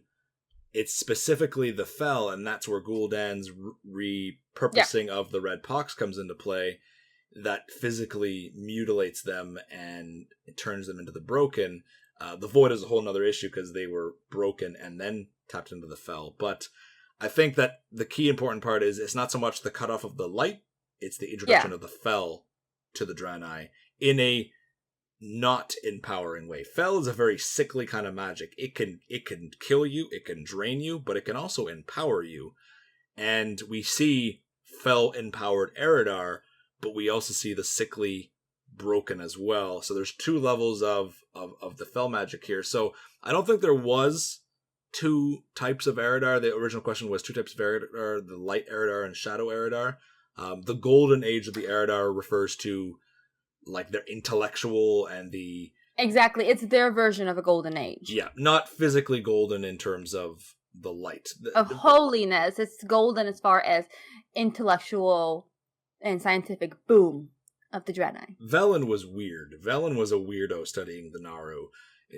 it's specifically the Fel, and that's where Gul'dan's repurposing of the Red Pox comes into play, that physically mutilates them and it turns them into the broken. The void is a whole other issue because they were broken and then tapped into the Fel. But I think that the key important part is it's not so much the cutoff of the light, it's the introduction of the Fel to the Draenei in a not empowering way. Fel is a very sickly kind of magic. It can kill you, it can drain you, but it can also empower you. And we see Fel empowered Eredar, but we also see the sickly broken as well. So there's two levels of the Fel magic here. So I don't think there was two types of Eredar. The original question was two types of Eredar, the light Eredar and shadow Eredar. The golden age of the Eredar refers to like their intellectual and the... Exactly. It's their version of a golden age. Yeah, not physically golden in terms of the light. Of holiness. It's golden as far as intellectual and scientific boom of the Draenei. Velen was weird. Velen was a weirdo studying the Naru.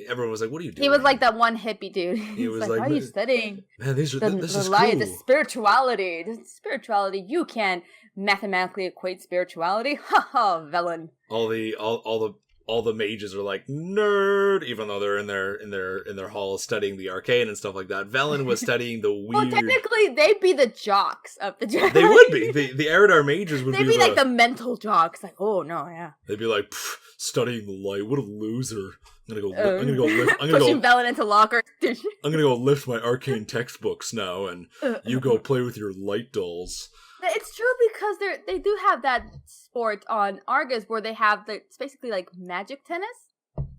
Everyone was like, what are you doing? He was like that one hippie dude. He was like, like, why are you studying man, this is light, cool. the spirituality? The spirituality, you can mathematically equate spirituality. Ha ha, Velen. All the mages are like, nerd, even though they're in their halls studying the arcane and stuff like that. Velen was studying the weird... Well, technically, they'd be the jocks of the Draenei. They would be. The Eredar mages would be They'd be like the mental jocks. Like, oh, no, yeah. They'd be like, studying the light, what a loser. I'm gonna go lift. Pushing Velen into lockers. I'm gonna go lift my arcane textbooks now, and you go play with your light dolls. It's true because they do have that sport on Argus where they have it's basically like magic tennis.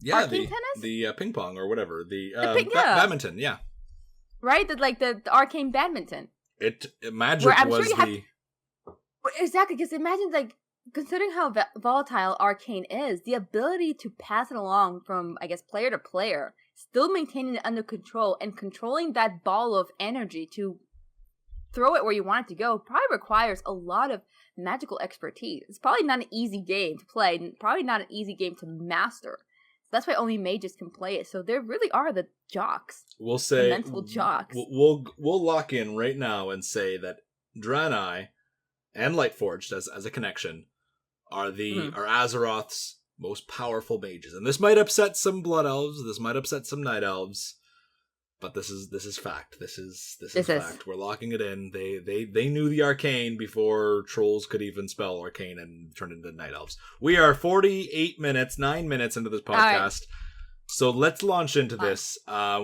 Yeah, arcane tennis, the ping pong or whatever, the badminton. Yeah, right. The arcane badminton. Magic was the exactly because imagine like. Considering how volatile arcane is, the ability to pass it along from, I guess, player to player, still maintaining it under control and controlling that ball of energy to throw it where you want it to go probably requires a lot of magical expertise. It's probably not an easy game to play, and probably not an easy game to master. So that's why only mages can play it. So there really are the jocks. We'll say the mental jocks. We'll lock in right now and say that Draenei and Lightforged as a connection are Azeroth's most powerful mages. And this might upset some blood elves, this might upset some night elves, but this is fact. This is fact. We're locking it in. They knew the arcane before trolls could even spell arcane and turn into night elves. We are 9 minutes into this podcast. Right. So let's launch into this.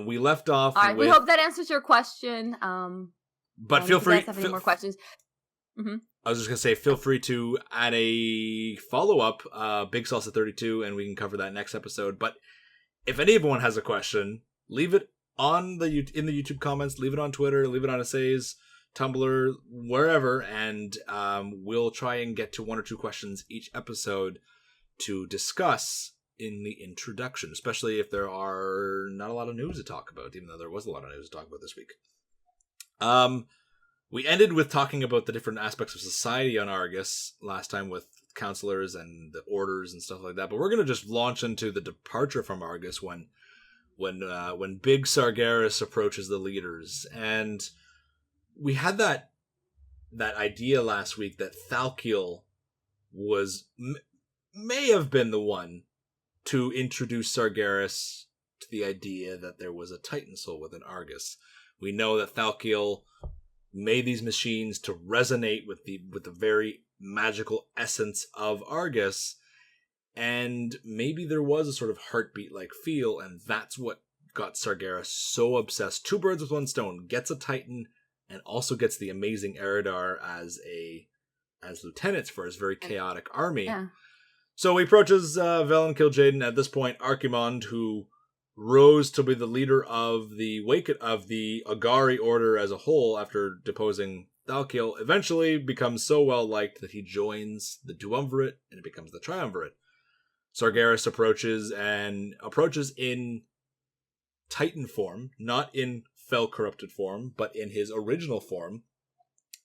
We left off All right, we hope that answers your question. But feel free. Have any more questions? Mm-hmm. I was just going to say, feel free to add a follow-up, Big Salsa 32, and we can cover that next episode. But if anyone has a question, leave it in the YouTube comments, leave it on Twitter, leave it on Essays, Tumblr, wherever, and we'll try and get to 1 or 2 questions each episode to discuss in the introduction, especially if there are not a lot of news to talk about, even though there was a lot of news to talk about this week. We ended with talking about the different aspects of society on Argus last time with counselors and the orders and stuff like that. But we're going to just launch into the departure from Argus when Big Sargeras approaches the leaders. And we had that idea last week that Thal'kiel may have been the one to introduce Sargeras to the idea that there was a Titan soul within Argus. We know that Thal'kiel made these machines to resonate with the very magical essence of Argus, and maybe there was a sort of heartbeat-like feel, and that's what got Sargeras so obsessed. 2 birds with 1 stone. Gets a Titan, and also gets the amazing Eredar as lieutenants for his very chaotic army. Yeah. So he approaches Vel and kil'jaeden. At this point, Archimonde, who rose to be the leader of the Agari order as a whole after deposing Thal'kiel, eventually becomes so well liked that he joins the Duumvirate and it becomes the Triumvirate. Sargeras approaches in Titan form, not in Fel corrupted form, but in his original form.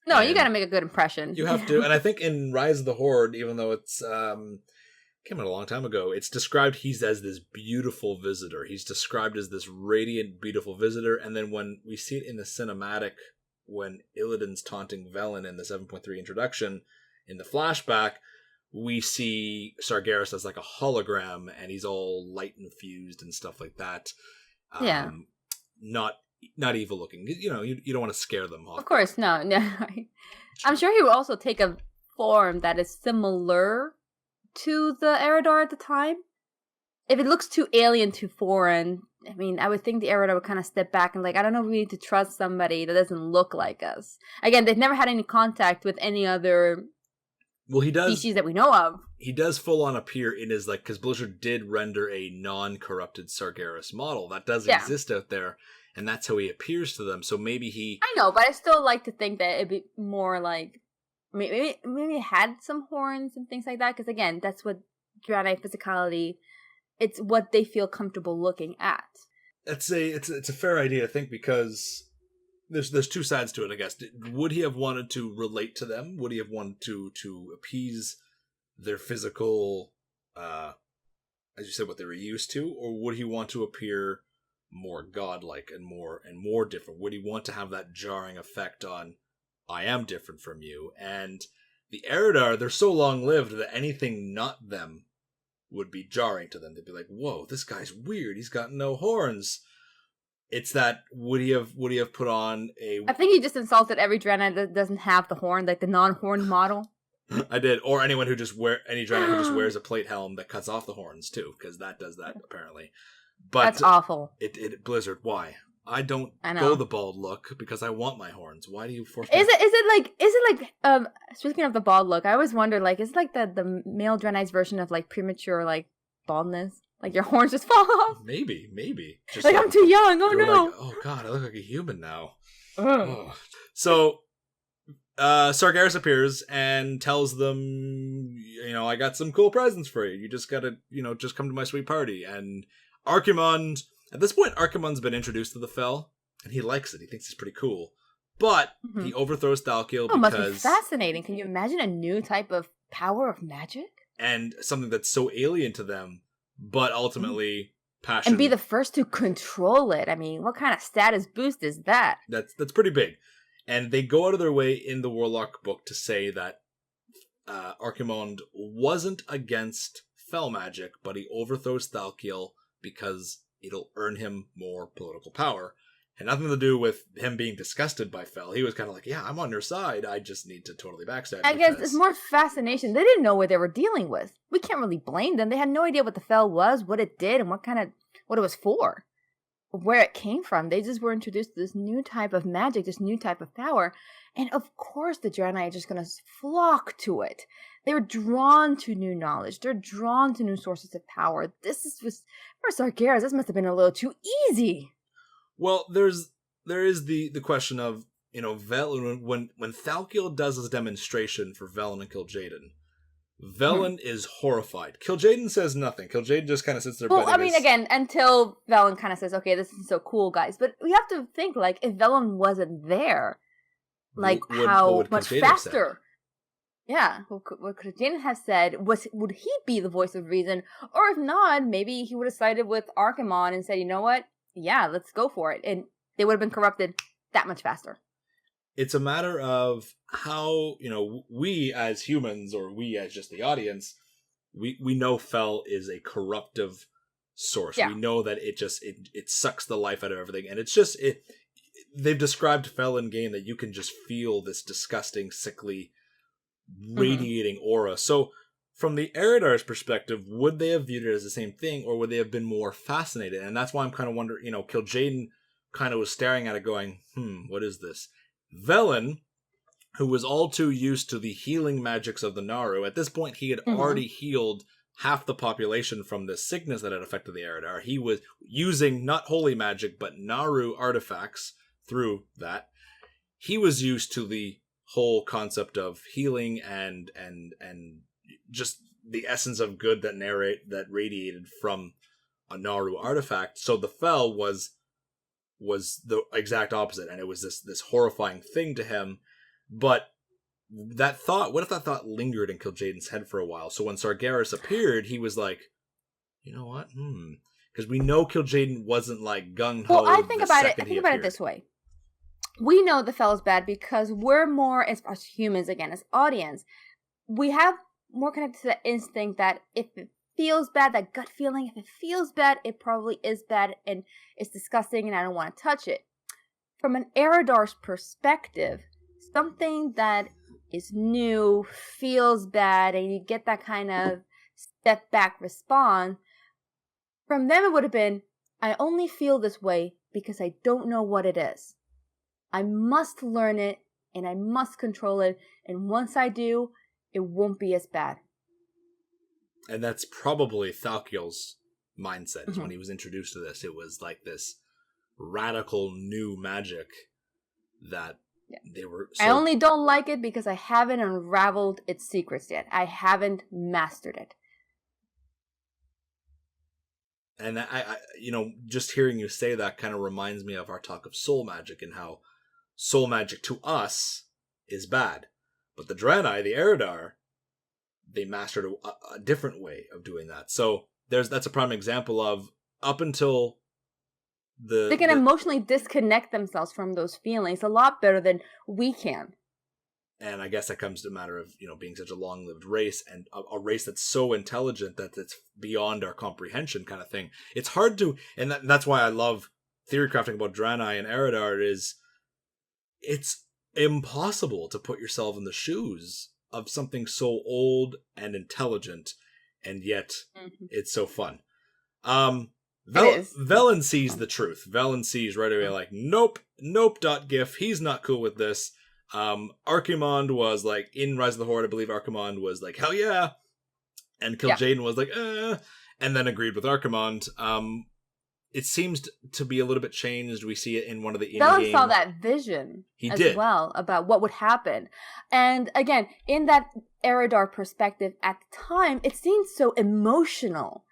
No, you gotta make a good impression. You have to, and I think in Rise of the Horde, even though it's came out a long time ago, it's described he's as this beautiful visitor. He's described as this radiant, beautiful visitor, and then when we see it in the cinematic, when Illidan's taunting Velen in the 7.3 introduction, in the flashback, we see Sargeras as like a hologram, and he's all light infused and stuff like that. Yeah. Not evil looking. You know, you don't want to scare them off. Of course, no. I'm sure he will also take a form that is similar to the Eredar at the time. If it looks too alien, too foreign, I mean, I would think the Eredar would kind of step back and I don't know if we need to trust somebody that doesn't look like us. Again, they've never had any contact with any other species that we know of. He does full on appear in his, because Blizzard did render a non-corrupted Sargeras model. That does exist out there, and that's how he appears to them. So maybe he... I know, but I still like to think that it'd be more like... Maybe it had some horns and things like that, because again, that's what Draenei physicality, it's what they feel comfortable looking at. It's a fair idea to think, because there's 2 sides to it, I guess. Would he have wanted to relate to them? Would he have wanted to appease their physical, as you said, what they were used to, or would he want to appear more godlike and more different? Would he want to have that jarring effect on, I am different from you? And the Eredar, they're so long-lived that anything not them would be jarring to them. They'd be like, whoa, this guy's weird. He's got no horns. It's that, would he have put on a... I think he just insulted every Draenei that doesn't have the horn, like the non-horned model. I did. Or any Draenei who just wears a plate helm that cuts off the horns, too, because that does that, apparently. But that's awful. It Blizzard, why? I don't go the bald look because I want my horns. Why do you force me? Is it like speaking of the bald look, I always wonder, is it like the male Draenei's version of premature baldness? Like your horns just fall off? Maybe. Just I'm too young. Oh no. Oh god, I look like a human now. Oh. So Sargeras appears and tells them, I got some cool presents for you. You just gotta, just come to my sweet party. And Archimonde, at this point, Archimonde's been introduced to the Fel, and he likes it. He thinks it's pretty cool. But he overthrows Thal'kiel Oh, must be because... fascinating. Can you imagine a new type of power of magic? And something that's so alien to them, but ultimately passion. And be the first to control it. I mean, what kind of status boost is that? That's pretty big. And they go out of their way in the Warlock book to say that Archimonde wasn't against fel magic, but he overthrows Thal'kiel because it'll earn him more political power. Had nothing to do with him being disgusted by fel. He was kind of like, yeah, I'm on your side. I just need to totally backstab you. I guess it's more fascination. They didn't know what they were dealing with. We can't really blame them. They had no idea what the fel was, what it did, and what it was for. Where it came from. They just were introduced to this new type of magic, this new type of power. And of course the Draenei are just going to flock to it. They're drawn to new knowledge. They're drawn to new sources of power. This is just, for Sargeras, this must have been a little too easy. Well, there is the question of, Velen, when Thal'kiel does his demonstration for Velen and kil'jaeden, Velen is horrified. Kil'jaeden says nothing. Kil'jaeden just kind of sits there. Well, I mean, again, until Velen kind of says, okay, this is so cool, guys. But we have to think, like, if Velen wasn't there, like, how much faster... Yeah, what could Kil'jaeden have said? Would he be the voice of reason? Or if not, maybe he would have sided with Archimonde and said, you know what? Yeah, let's go for it. And they would have been corrupted that much faster. It's a matter of how, we as humans, or we as just the audience, we know fel is a corruptive source. Yeah. We know that it sucks the life out of everything. And it's just, they've described fel in game that you can just feel this disgusting, sickly, radiating aura. So from the Eredar's perspective, would they have viewed it as the same thing, or would they have been more fascinated? And that's why I'm kind of wondering, Kil'jaeden kind of was staring at it going, what is this? Velen, who was all too used to the healing magics of the Naru, at this point he had already healed half the population from this sickness that had affected the Eredar. He was using not holy magic, but Naru artifacts through that. He was used to the whole concept of healing and just the essence of good that radiated from a Naru artifact. So the fel was the exact opposite, and it was this horrifying thing to him. But what if that thought lingered in Kil'jaeden's head for a while? So when Sargeras appeared, he was like, you know what? Because we know Kil'jaeden wasn't like gung-ho. Well, I think about it this way. We know the fel is bad because we're more, as humans, again, as audience, we have more connected to the instinct that if it feels bad, that gut feeling, if it feels bad, it probably is bad and it's disgusting and I don't want to touch it. From an Eredar's perspective, something that is new, feels bad, and you get that kind of step back response, from them it would have been, I only feel this way because I don't know what it is. I must learn it and I must control it, and once I do, it won't be as bad. And that's probably Thal'kiel's mindset. When he was introduced to this, it was like this radical new magic that they were... I only don't like it because I haven't unraveled its secrets yet. I haven't mastered it. And I just hearing you say that kind of reminds me of our talk of soul magic and how soul magic to us is bad. But the Draenei, the Eredar, they mastered a different way of doing that. So that's a prime example of up until they can emotionally disconnect themselves from those feelings a lot better than we can. And I guess that comes to a matter of, being such a long-lived race and a race that's so intelligent that it's beyond our comprehension kind of thing. It's hard to, and that's why I love theory crafting about Draenei and Eredar is it's impossible to put yourself in the shoes of something so old and intelligent, and yet it's so fun. Velen sees the truth. Velen sees right away like, nope, .gif, he's not cool with this. Archimonde was like, in Rise of the Horde, I believe Archimonde was like, hell yeah. And Kil'jaeden was like, and then agreed with Archimonde. It seems to be a little bit changed. We see it in one of the in-game... Velen saw that vision well about what would happen. And again, in that Eredar perspective at the time, it seemed so emotional.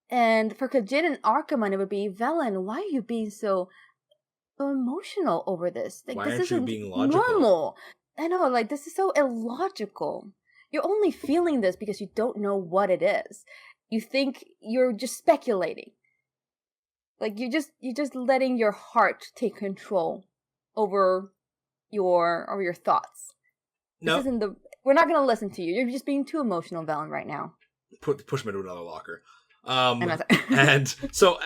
And for Kil'jaeden and Archimonde, it would be, Velen, why are you being so so emotional over this? Like, Why this aren't you isn't being logical? normal. I know, like, this is so illogical. You're only feeling this because you don't know what it is. You think you're just speculating. Like, you're just letting your heart take control over your thoughts. No. We're not going to listen to you. You're just being too emotional, Velen, right now. Push me to another locker. And and so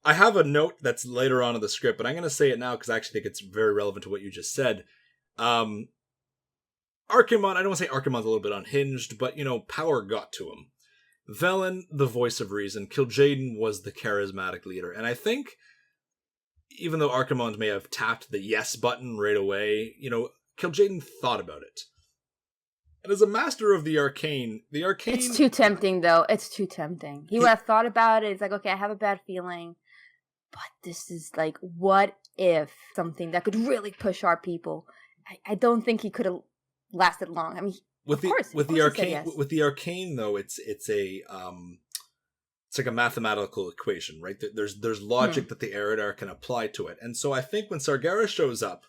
I have a note that's later on in the script, but I'm going to say it now because I actually think it's very relevant to what you just said. Archimonde, I don't want to say Archimonde's a little bit unhinged, but, power got to him. Velen, the voice of reason. Kil'jaeden was the charismatic leader. And I think, even though Archimonde may have tapped the yes button right away, Kil'jaeden thought about it. And as a master of the arcane... It's too tempting, though. It's too tempting. He would have thought about it. It's like, okay, I have a bad feeling. But this is like, what if something that could really push our people? I don't think he could have lasted long. I mean, with the arcane though, it's like a mathematical equation, right? There's logic that the Eredar can apply to it. And so I think when Sargeras shows up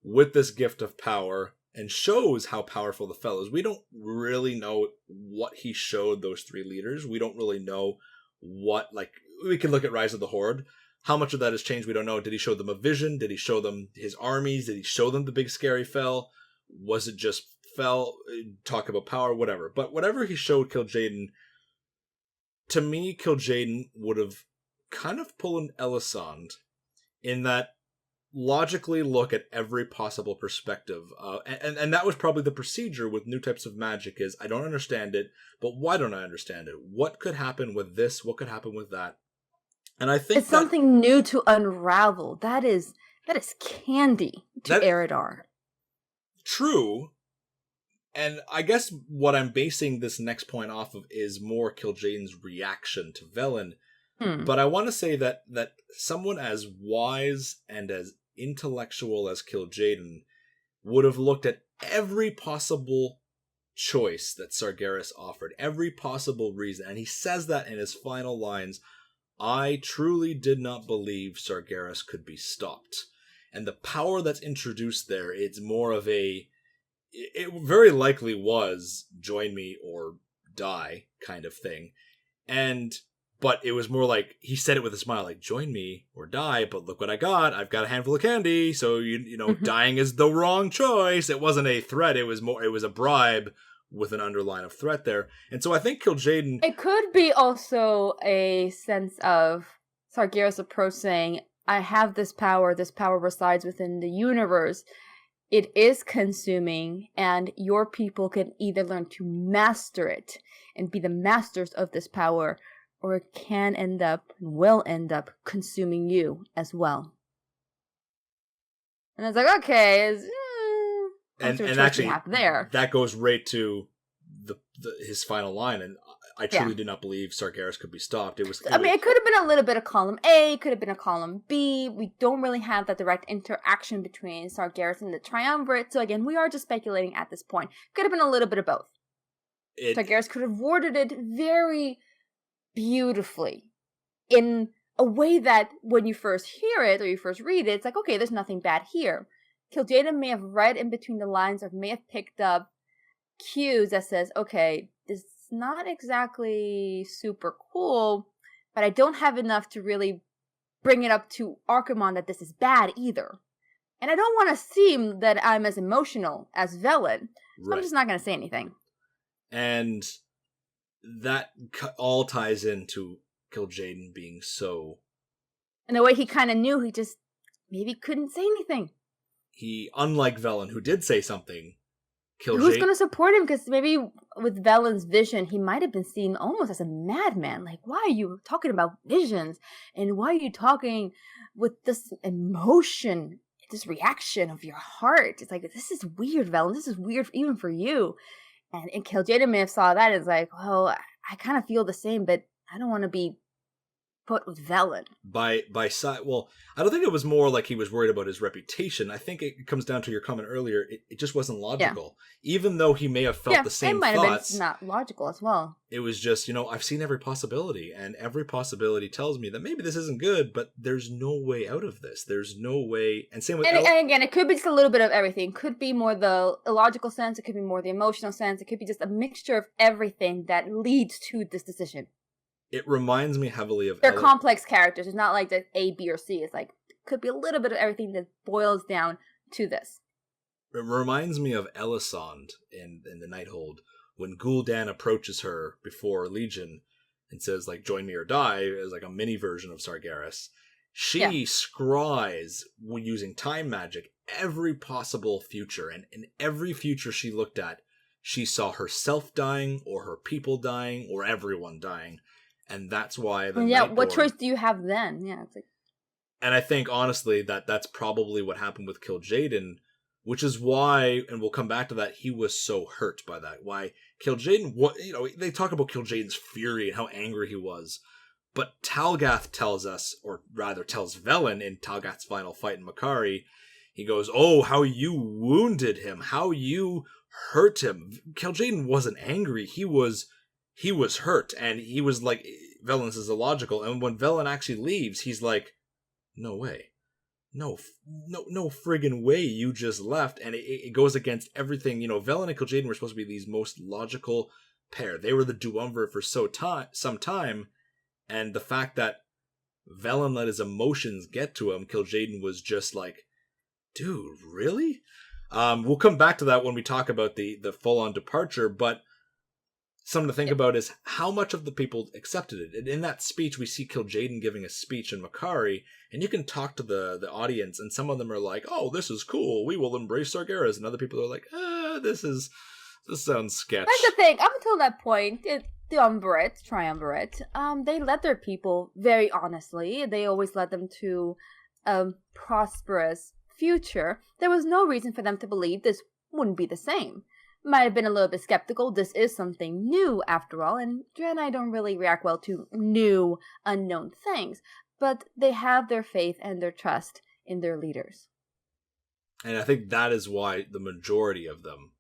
with this gift of power and shows how powerful the fellow is, we don't really know what he showed those three leaders. We don't really know what, like, we can look at Rise of the Horde. How much of that has changed, we don't know. Did he show them a vision? Did he show them his armies? Did he show them the big scary fell? Was it just fell? Talk about power, whatever. But whatever he showed Kil'jaeden, to me, Kil'jaeden would have kind of pulled an Elisande in that logically look at every possible perspective. And that was probably the procedure with new types of magic is, I don't understand it, but why don't I understand it? What could happen with this? What could happen with that? And I think it's something new to unravel. That is candy to Eredar. True. And I guess what I'm basing this next point off of is more Kil'jaeden's reaction to Velen. But I want to say that someone as wise and as intellectual as Kil'jaeden would have looked at every possible choice that Sargeras offered, every possible reason. And he says that in his final lines, I truly did not believe Sargeras could be stopped. And the power that's introduced there, it's more of it very likely was join me or die kind of thing. But it was more like, he said it with a smile, like, join me or die, but look what I got. I've got a handful of candy, so, dying is the wrong choice. It wasn't a threat, it was a bribe with an underline of threat there. And so I think Kil'jaeden... It could be also a sense of Sargeras' approach saying, I have this power resides within the universe. It is consuming, and your people can either learn to master it and be the masters of this power, or it will end up consuming you as well. And it's like, okay, and actually, there. That goes right to his final line, and I truly did not believe Sargeras could be stopped. It could have been a little bit of column A, could have been a column B. We don't really have that direct interaction between Sargeras and the Triumvirate, so again, we are just speculating at this point. Could have been a little bit of both. Sargeras could have worded it very beautifully in a way that when you first hear it or you first read it, it's like, okay, there's nothing bad here. Kil'jaeden may have read in between the lines or may have picked up cues that says, okay, this is not exactly super cool, but I don't have enough to really bring it up to Archimonde that this is bad either. And I don't want to seem that I'm as emotional as Velen, so I'm just not going to say anything. And that all ties into Kil'jaeden being so... In a way he kind of knew, he just maybe couldn't say anything. He, unlike Velen, who did say something, Kil'jaeden... Who's going to support him? Because maybe with Velen's vision, he might have been seen almost as a madman. Like, why are you talking about visions? And why are you talking with this emotion, this reaction of your heart? It's like, this is weird, Velen. This is weird even for you. And Kil'jaeden may have saw that and it's like, well, I kind of feel the same, but I don't want to be foot with Velen. By side, well, I don't think it was more like he was worried about his reputation. I think it comes down to your comment earlier. It just wasn't logical, even though he may have felt the same thoughts. It might have been not logical as well. It was just, I've seen every possibility, and every possibility tells me that maybe this isn't good, but there's no way out of this. There's no way. And same with. And again, it could be just a little bit of everything. It could be more the illogical sense. It could be more the emotional sense. It could be just a mixture of everything that leads to this decision. It reminds me heavily of... They're complex characters. It's not like the A, B, or C. It's like, it could be a little bit of everything that boils down to this. It reminds me of Elisande in the Nighthold, when Gul'dan approaches her before Legion and says, like, join me or die, as like a mini version of Sargeras. She scries, using time magic, every possible future. And in every future she looked at, she saw herself dying, or her people dying, or everyone dying. And that's why what choice do you have then? Yeah, it's like... And I think, honestly, that's probably what happened with kil'jaeden, which is why, and we'll come back to that, he was so hurt by that. Why kil'jaeden, they talk about kil'jaeden's fury and how angry he was. But Talgath tells us, or rather tells Velen in Talgath's final fight in Makari, he goes, oh, how you wounded him, how you hurt him. Kil'jaeden wasn't angry, he was hurt, and he was like, Velen is illogical, and when Velen actually leaves, he's like, no way. No friggin' way you just left, and it goes against everything. Velen and kil'jaeden were supposed to be these most logical pair. They were the duumvirate for some time, and the fact that Velen let his emotions get to him, kil'jaeden was just like, dude, really? We'll come back to that when we talk about the full-on departure, but something to think about is how much of the people accepted it. And in that speech, we see kil'jaeden giving a speech in Makari, and you can talk to the audience, and some of them are like, oh, this is cool, we will embrace Sargeras, and other people are like, this sounds sketch. That's the thing, up until that point, triumvirate, they led their people very honestly. They always led them to a prosperous future. There was no reason for them to believe this wouldn't be the same. Might have been a little bit skeptical. This is something new, after all, and Draenei don't really react well to new, unknown things. But they have their faith and their trust in their leaders. And I think that is why the majority of them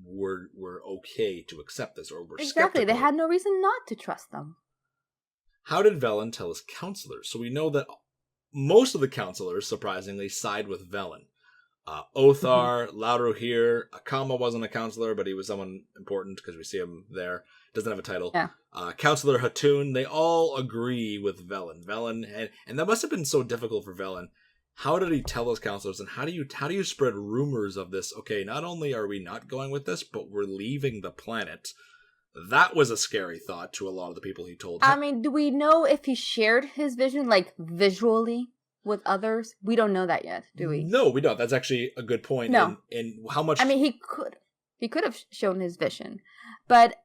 were okay to accept this, or were Exactly, skeptical. They had no reason not to trust them. How did Velen tell his counselors? So we know that most of the counselors, surprisingly, side with Velen. Othar, Laurohir, Akama wasn't a counselor, but he was someone important because we see him there. Doesn't have a title. Yeah. Counselor Hatun, they all agree with Velen. And that must have been so difficult for Velen. How did he tell his counselors, and how do you spread rumors of this? Okay, not only are we not going with this, but we're leaving the planet. That was a scary thought to a lot of the people he told. I mean, do we know if he shared his vision, like, visually with others? We don't know that yet, do we? No, we don't. That's actually a good point. No. In how much... I mean, he could have shown his vision. But,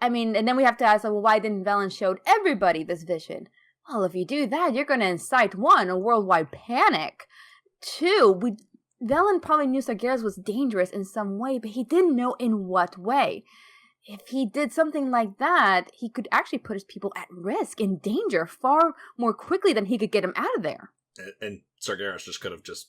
I mean, and then we have to ask, well, why didn't Velen show everybody this vision? Well, if you do that, you're going to incite, 1, a worldwide panic. 2, Velen probably knew Sargeras was dangerous in some way, but he didn't know in what way. If he did something like that, he could actually put his people at risk, in danger, far more quickly than he could get them out of there. And Sargeras just could have just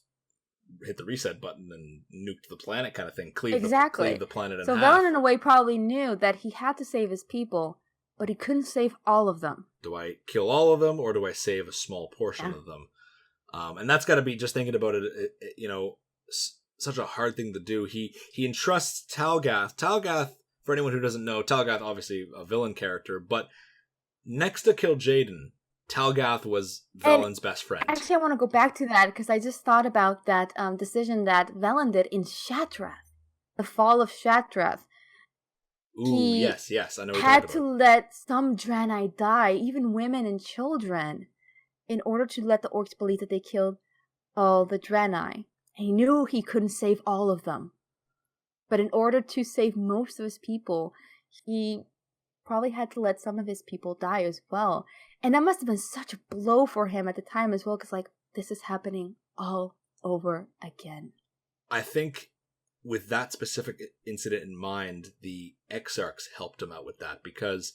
hit the reset button and nuked the planet kind of thing. Cleave the planet in half. So Velen, in a way, probably knew that he had to save his people, but he couldn't save all of them. Do I kill all of them, or do I save a small portion of them? And that's got to be, just thinking about it, such a hard thing to do. He entrusts Talgath. Talgath, for anyone who doesn't know, Talgath, obviously a villain character, but next to kil'jaeden, Talgath was Velen's best friend. Actually, I want to go back to that, because I just thought about that decision that Velen did in Shattrath. The fall of Shattrath. Ooh, yes, I know what you're had talking to about. let some Draenei die, even women and children, in order to let the orcs believe that they killed all the Draenei. And he knew he couldn't save all of them. But in order to save most of his people, he probably had to let some of his people die as well. And that must have been such a blow for him at the time as well, because, like, this is happening all over again. I think with that specific incident in mind, the Exarchs helped him out with that, because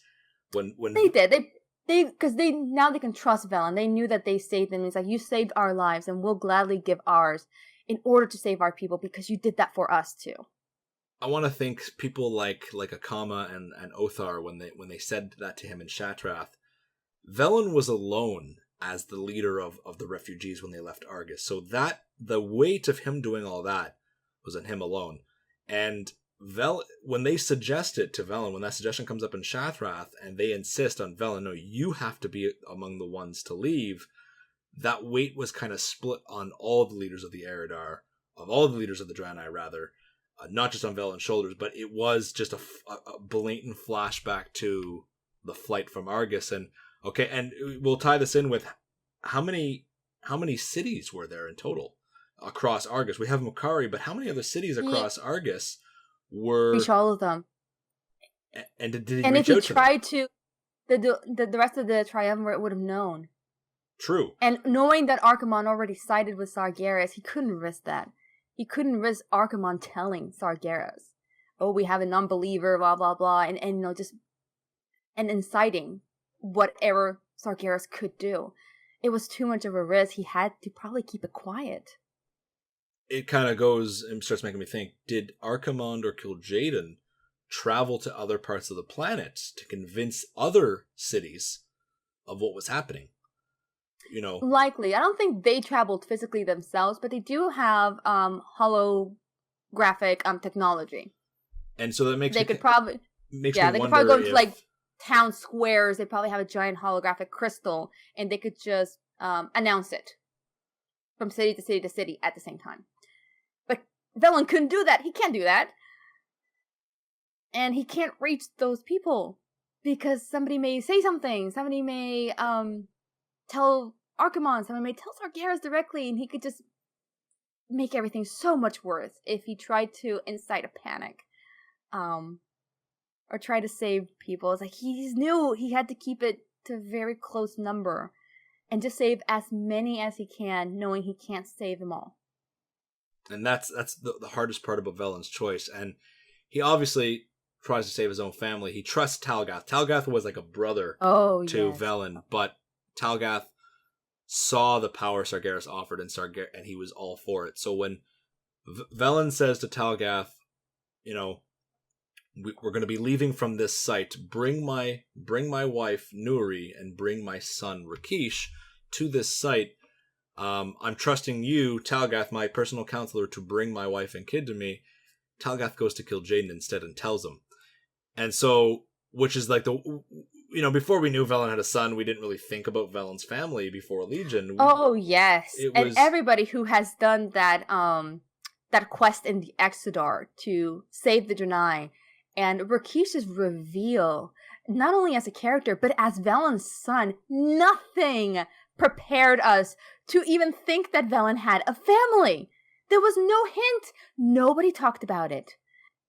when They did. because now they can trust Velen. They knew that they saved them. It's like, you saved our lives, and we'll gladly give ours in order to save our people because you did that for us too. I want to think people like Akama and Othar when they said that to him in Shatrath. Velen was alone as the leader of the refugees when they left Argus. So that the weight of him doing all that was on him alone. And when they suggest it to Velen, when that suggestion comes up in Shathrath, and they insist on Velen, no, you have to be among the ones to leave, that weight was kind of split on all the leaders of the Eredar, of all the leaders of the Draenei, rather, not just on Velen's shoulders, but it was just a blatant flashback to the flight from Argus. And okay, and we'll tie this in with how many cities were there in total across Argus? We have Makari, but how many other cities across Argus were... Reach all of them. And did he and reach if he out to tried to, the rest of the Triumvirate would have known. True. And knowing that Archimonde already sided with Sargeras, he couldn't risk that. He couldn't risk Archimonde telling Sargeras, oh, we have a non-believer, blah, blah, blah, and you know, just... and inciting whatever Sargeras could do. It was too much of a risk. He had to probably keep it quiet. It kind of goes and starts making me think, did Archimonde or kil'jaeden travel to other parts of the planet to convince other cities of what was happening? You know, likely. I don't think they traveled physically themselves, but they do have holographic technology. And so that makes they could probably makes yeah, me they could wonder probably go to like town squares. They probably have a giant holographic crystal, and they could just announce it from city to city to city at the same time. But Velen couldn't do that. He can't do that, and he can't reach those people because somebody may say something. Somebody may tell Archimonde. Someone may tell Sargeras directly, and he could just make everything so much worse if he tried to incite a panic. Or try to save people. It's like he knew he had to keep it to a very close number and just save as many as he can, knowing he can't save them all. And that's the hardest part about Velen's choice. And he obviously tries to save his own family. He trusts Talgath. Talgath was like a brother to Velen, but Talgath saw the power Sargeras offered, and he was all for it. So when Velen says to Talgath, you know, we're going to be leaving from this site. Bring my wife Nuri and bring my son Rakesh to this site. I'm trusting you, Talgath, my personal counselor, to bring my wife and kid to me. Talgath goes to kil'jaeden instead and tells him. And so, which is like before we knew Velen had a son, we didn't really think about Velen's family before Legion. Oh yes, everybody who has done that quest in the Exodar to save the Draenei. And Rakesh's reveal, not only as a character, but as Velen's son, nothing prepared us to even think that Velen had a family. There was no hint. Nobody talked about it.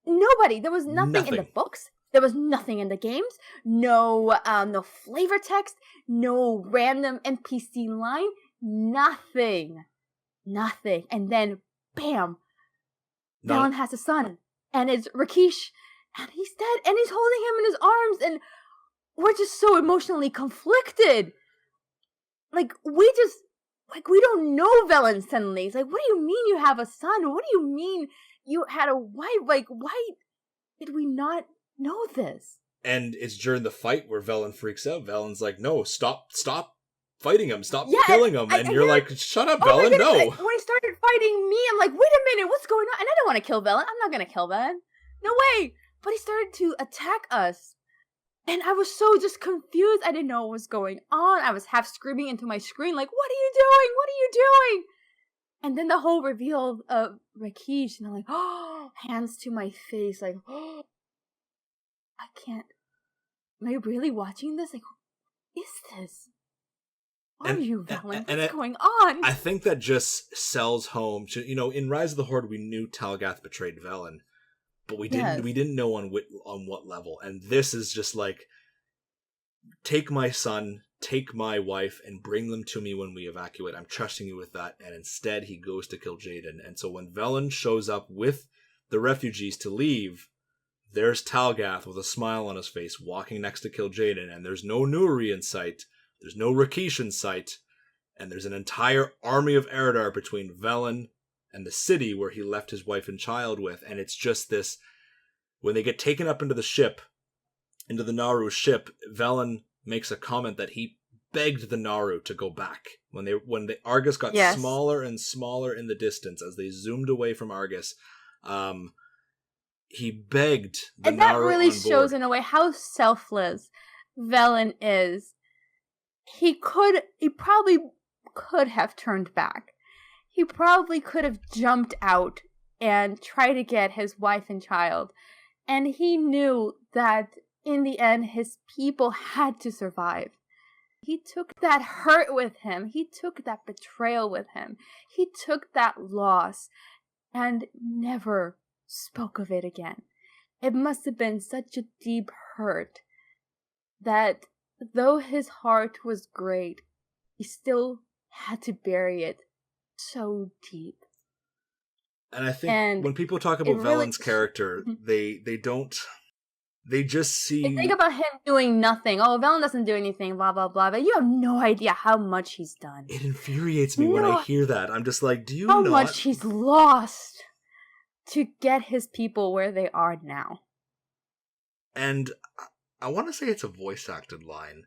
Nobody. There was nothing in the books. There was nothing in the games. No flavor text. No random NPC line. Nothing. And then, bam, Velen has a son. And it's Rakesh. And he's dead, and he's holding him in his arms, and we're just so emotionally conflicted. We don't know Velen suddenly. It's like, what do you mean you have a son? What do you mean you had a wife? Like, why did we not know this? And it's during the fight where Velen freaks out. Velen's like, no, stop fighting him, stop killing him. And you're like, shut up, Velen, no. Like, when he started fighting me, I'm like, wait a minute, what's going on? And I don't want to kill Velen. I'm not going to kill Velen. No way. But he started to attack us. And I was so just confused. I didn't know what was going on. I was half screaming into my screen, like, what are you doing? What are you doing? And then the whole reveal of Rakesh, and I'm like, oh, hands to my face, like, oh, I can't. Am I really watching this? Like, what is this? Are you, Velen? What's going on? I think that just sells home to, in Rise of the Horde, we knew Talgath betrayed Velen. But we didn't know on what level. And this is just like, take my son, take my wife, and bring them to me when we evacuate. I'm trusting you with that. And instead, he goes to kil'jaeden. And so when Velen shows up with the refugees to leave, there's Thal'gath with a smile on his face walking next to kil'jaeden, and there's no Nuri in sight, there's no Rakish in sight, and there's an entire army of Eredar between Velen and the city where he left his wife and child with, and it's just this, when they get taken up into the ship, into the Naru ship, Velen makes a comment that he begged the Naru to go back. When the Argus got smaller and smaller in the distance as they zoomed away from Argus, he begged the Naru on board. And that really shows in a way how selfless Velen is. He probably could have turned back. He probably could have jumped out and tried to get his wife and child. And he knew that in the end, his people had to survive. He took that hurt with him. He took that betrayal with him. He took that loss and never spoke of it again. It must have been such a deep hurt that though his heart was great, he still had to bury it so deep. And I think when people talk about Velen's character, they don't... They just see... They think about him doing nothing. Oh, Velen doesn't do anything, blah, blah, blah. But you have no idea how much he's done. It infuriates me when I hear that. I'm just like, do you know how much he's lost to get his people where they are now? And I want to say it's a voice-acted line.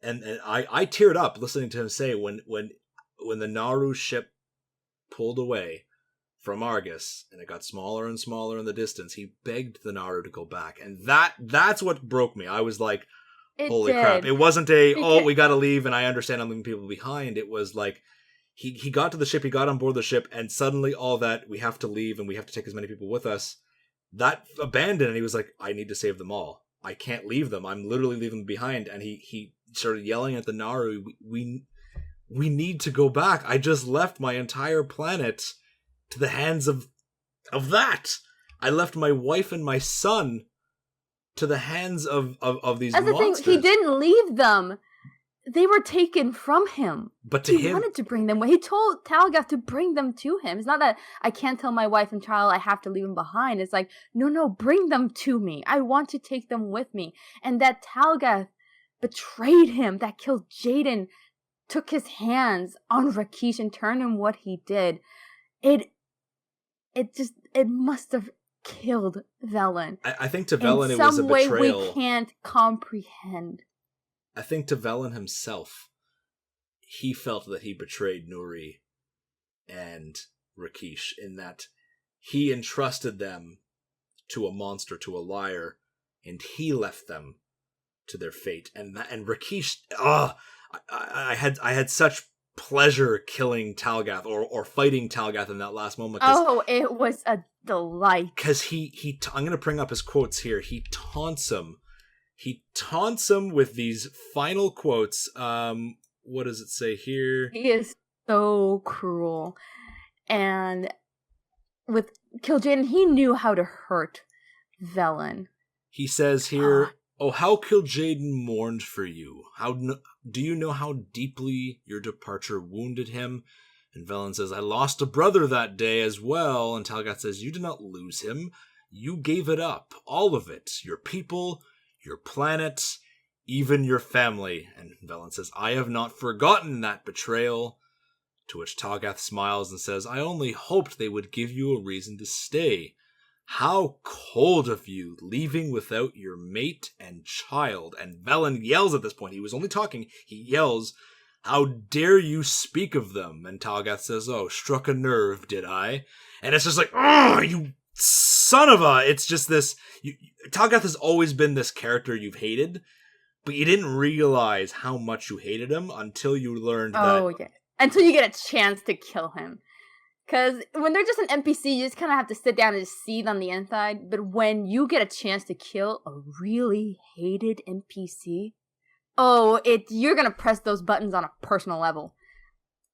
And I teared up listening to him say when the Naru ship pulled away from Argus, and it got smaller and smaller in the distance, he begged the Naru to go back. And that's what broke me. I was like, holy crap. It wasn't we gotta leave, and I understand I'm leaving people behind. It was like, he got to the ship, he got on board the ship, and suddenly all that, we have to leave, and we have to take as many people with us, that abandoned, and he was like, I need to save them all. I can't leave them. I'm literally leaving them behind. And he started yelling at the Naru, we need to go back. I just left my entire planet to the hands of that. I left my wife and my son to the hands of these monsters. That's the thing, he didn't leave them. They were taken from him. But he wanted to bring them. He told Thal'gath to bring them to him. It's not that I can't tell my wife and child I have to leave them behind. It's like, no, bring them to me. I want to take them with me. And that Thal'gath betrayed him, that kil'jaeden took his hands on Rakish and turned him what he did. It must have killed Velen. I think to Velen it was a betrayal. In some way we can't comprehend. I think to Velen himself, he felt that he betrayed Nuri and Rakish in that he entrusted them to a monster, to a liar, and he left them to their fate. And Rakish, I had such pleasure killing Thal'gath or fighting Thal'gath in that last moment. It was a delight. Because I'm going to bring up his quotes here. He taunts him with these final quotes. What does it say here? He is so cruel. And with kil'jaeden, he knew how to hurt Velen. He says here, "Oh, how kil'jaeden mourned for you. Do you know how deeply your departure wounded him?" And Velen says, "I lost a brother that day as well." And Thal'gath says, "You did not lose him. You gave it up. All of it. Your people, your planet, even your family." And Velen says, "I have not forgotten that betrayal." To which Thal'gath smiles and says, "I only hoped they would give you a reason to stay. How cold of you, leaving without your mate and child." And Velen yells at this point. He was only talking. He yells, "How dare you speak of them?" And Thal'gath says, "Oh, struck a nerve, did I?" And it's just like, "Oh, you son of a..." It's just this... Thal'gath has always been this character you've hated, but you didn't realize how much you hated him until you learned that... Oh, yeah. Until you get a chance to kill him. Because when they're just an NPC, you just kind of have to sit down and just seethe on the inside. But when you get a chance to kill a really hated NPC, you're going to press those buttons on a personal level.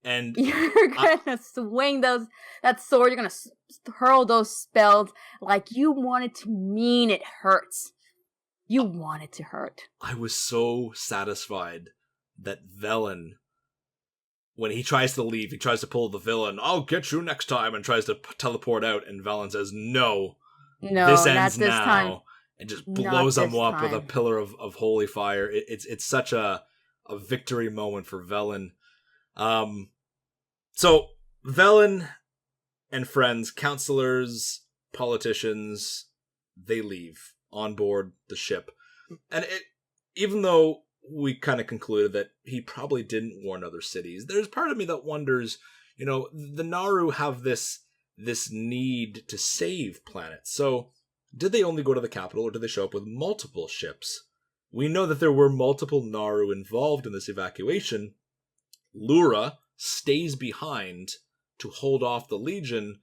And you're going to swing that sword, you're going to hurl those spells like you want it to mean it hurts. You want it to hurt. I was so satisfied that Velen, when he tries to leave, he tries to pull the villain, "I'll get you next time," and tries to teleport out, and Velen says, "No, No, this not ends this now, time. and just Not blows them this up with a time. pillar of holy fire. It's such a victory moment for Velen. So Velen and friends, counselors, politicians, they leave on board the ship. And even though we kind of concluded that he probably didn't warn other cities, there's part of me that wonders, the Naru have this need to save planets. So did they only go to the capital, or did they show up with multiple ships? We know that there were multiple Naru involved in this evacuation. Lura stays behind to hold off the Legion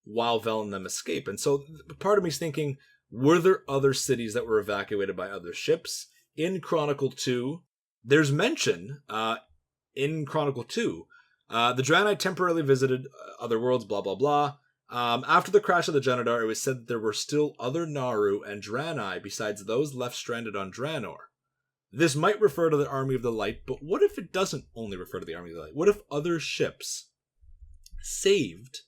while Vel and them escape. And so part of me is thinking, were there other cities that were evacuated by other ships? In Chronicle 2, there's mention in Chronicle 2. The Draenei temporarily visited other worlds, blah, blah, blah. After the crash of the Genedar, it was said that there were still other Naru and Draenei besides those left stranded on Draenor. This might refer to the Army of the Light, but what if it doesn't only refer to the Army of the Light? What if other ships saved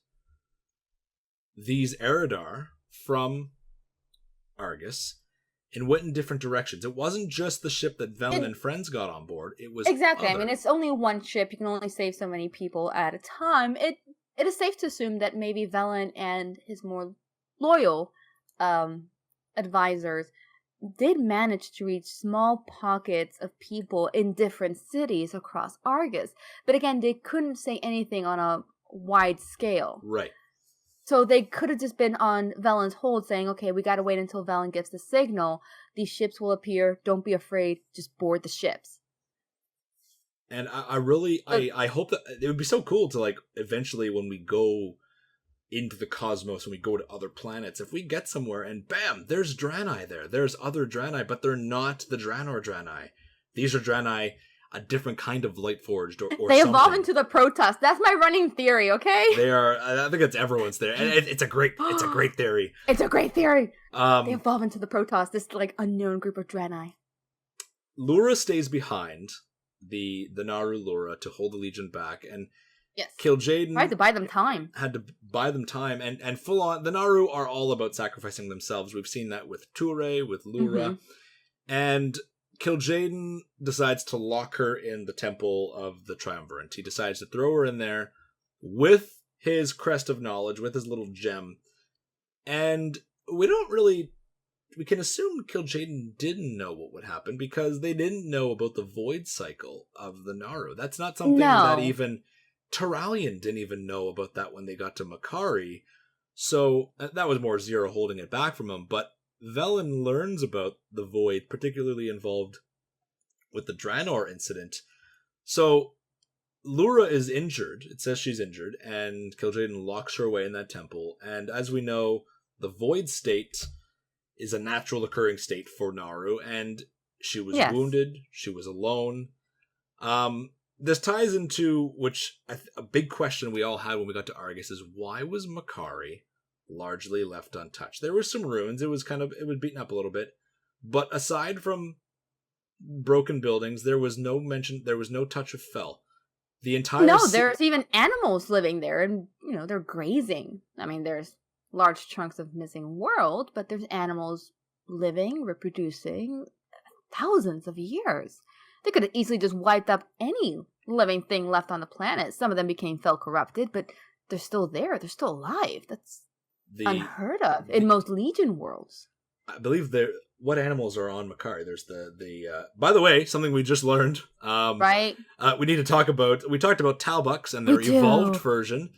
these Eredar from Argus and went in different directions? It wasn't just the ship that Velen and friends got on board. It was exactly. other. I mean, it's only one ship. You can only save so many people at a time. It is safe to assume that maybe Velen and his more loyal advisors did manage to reach small pockets of people in different cities across Argus. But again, they couldn't say anything on a wide scale. Right. So they could have just been on Velen's hold saying, okay, we gotta wait until Velen gives the signal. These ships will appear. Don't be afraid. Just board the ships. And I hope that it would be so cool to, like, eventually when we go into the cosmos and we go to other planets, if we get somewhere and bam, there's Draenei there. There's other Draenei, but they're not the Draenor Draenei. These are Draenei, a different kind of light forged or they something. evolve into the Protoss. That's my running theory, okay? They are. I think it's everyone's theory. And it's a great theory. It's a great theory. They evolve into the Protoss, this like unknown group of Draenei. Lura stays behind the Naru Lura to hold the Legion back, and yes, kil'jaeden had to buy them time. And full on. The Naru are all about sacrificing themselves. We've seen that with Toure, with Lura, and kil'jaeden decides to lock her in the Temple of the Triumvirate. He decides to throw her in there with his crest of knowledge, with his little gem, and we can assume kil'jaeden didn't know what would happen because they didn't know about the void cycle of the Naru. That's not something that even Thal'kiel didn't even know about that when they got to Makari. So that was more Zero holding it back from him. But Velen learns about the void, particularly involved with the Draenor incident. So Lura is injured. It says she's injured, and kil'jaeden locks her away in that temple. And as we know, the void state is a natural occurring state for Naru, and she was wounded, she was alone. This ties into, a big question we all had when we got to Argus is, why was Makari largely left untouched? There were some ruins, it was beaten up a little bit, but aside from broken buildings, there was no touch of Fel. The entire there's even animals living there, and they're grazing. I mean, there's large chunks of missing world, but there's animals living, reproducing thousands of years. They could have easily just wiped up any living thing left on the planet. Some of them became Fel corrupted, but they're still there. They're still alive. That's unheard of in most Legion worlds. I believe what animals are on Makari. There's the by the way, something we just learned. Right. We need to talk about. We talked about Talbuks and their evolved version.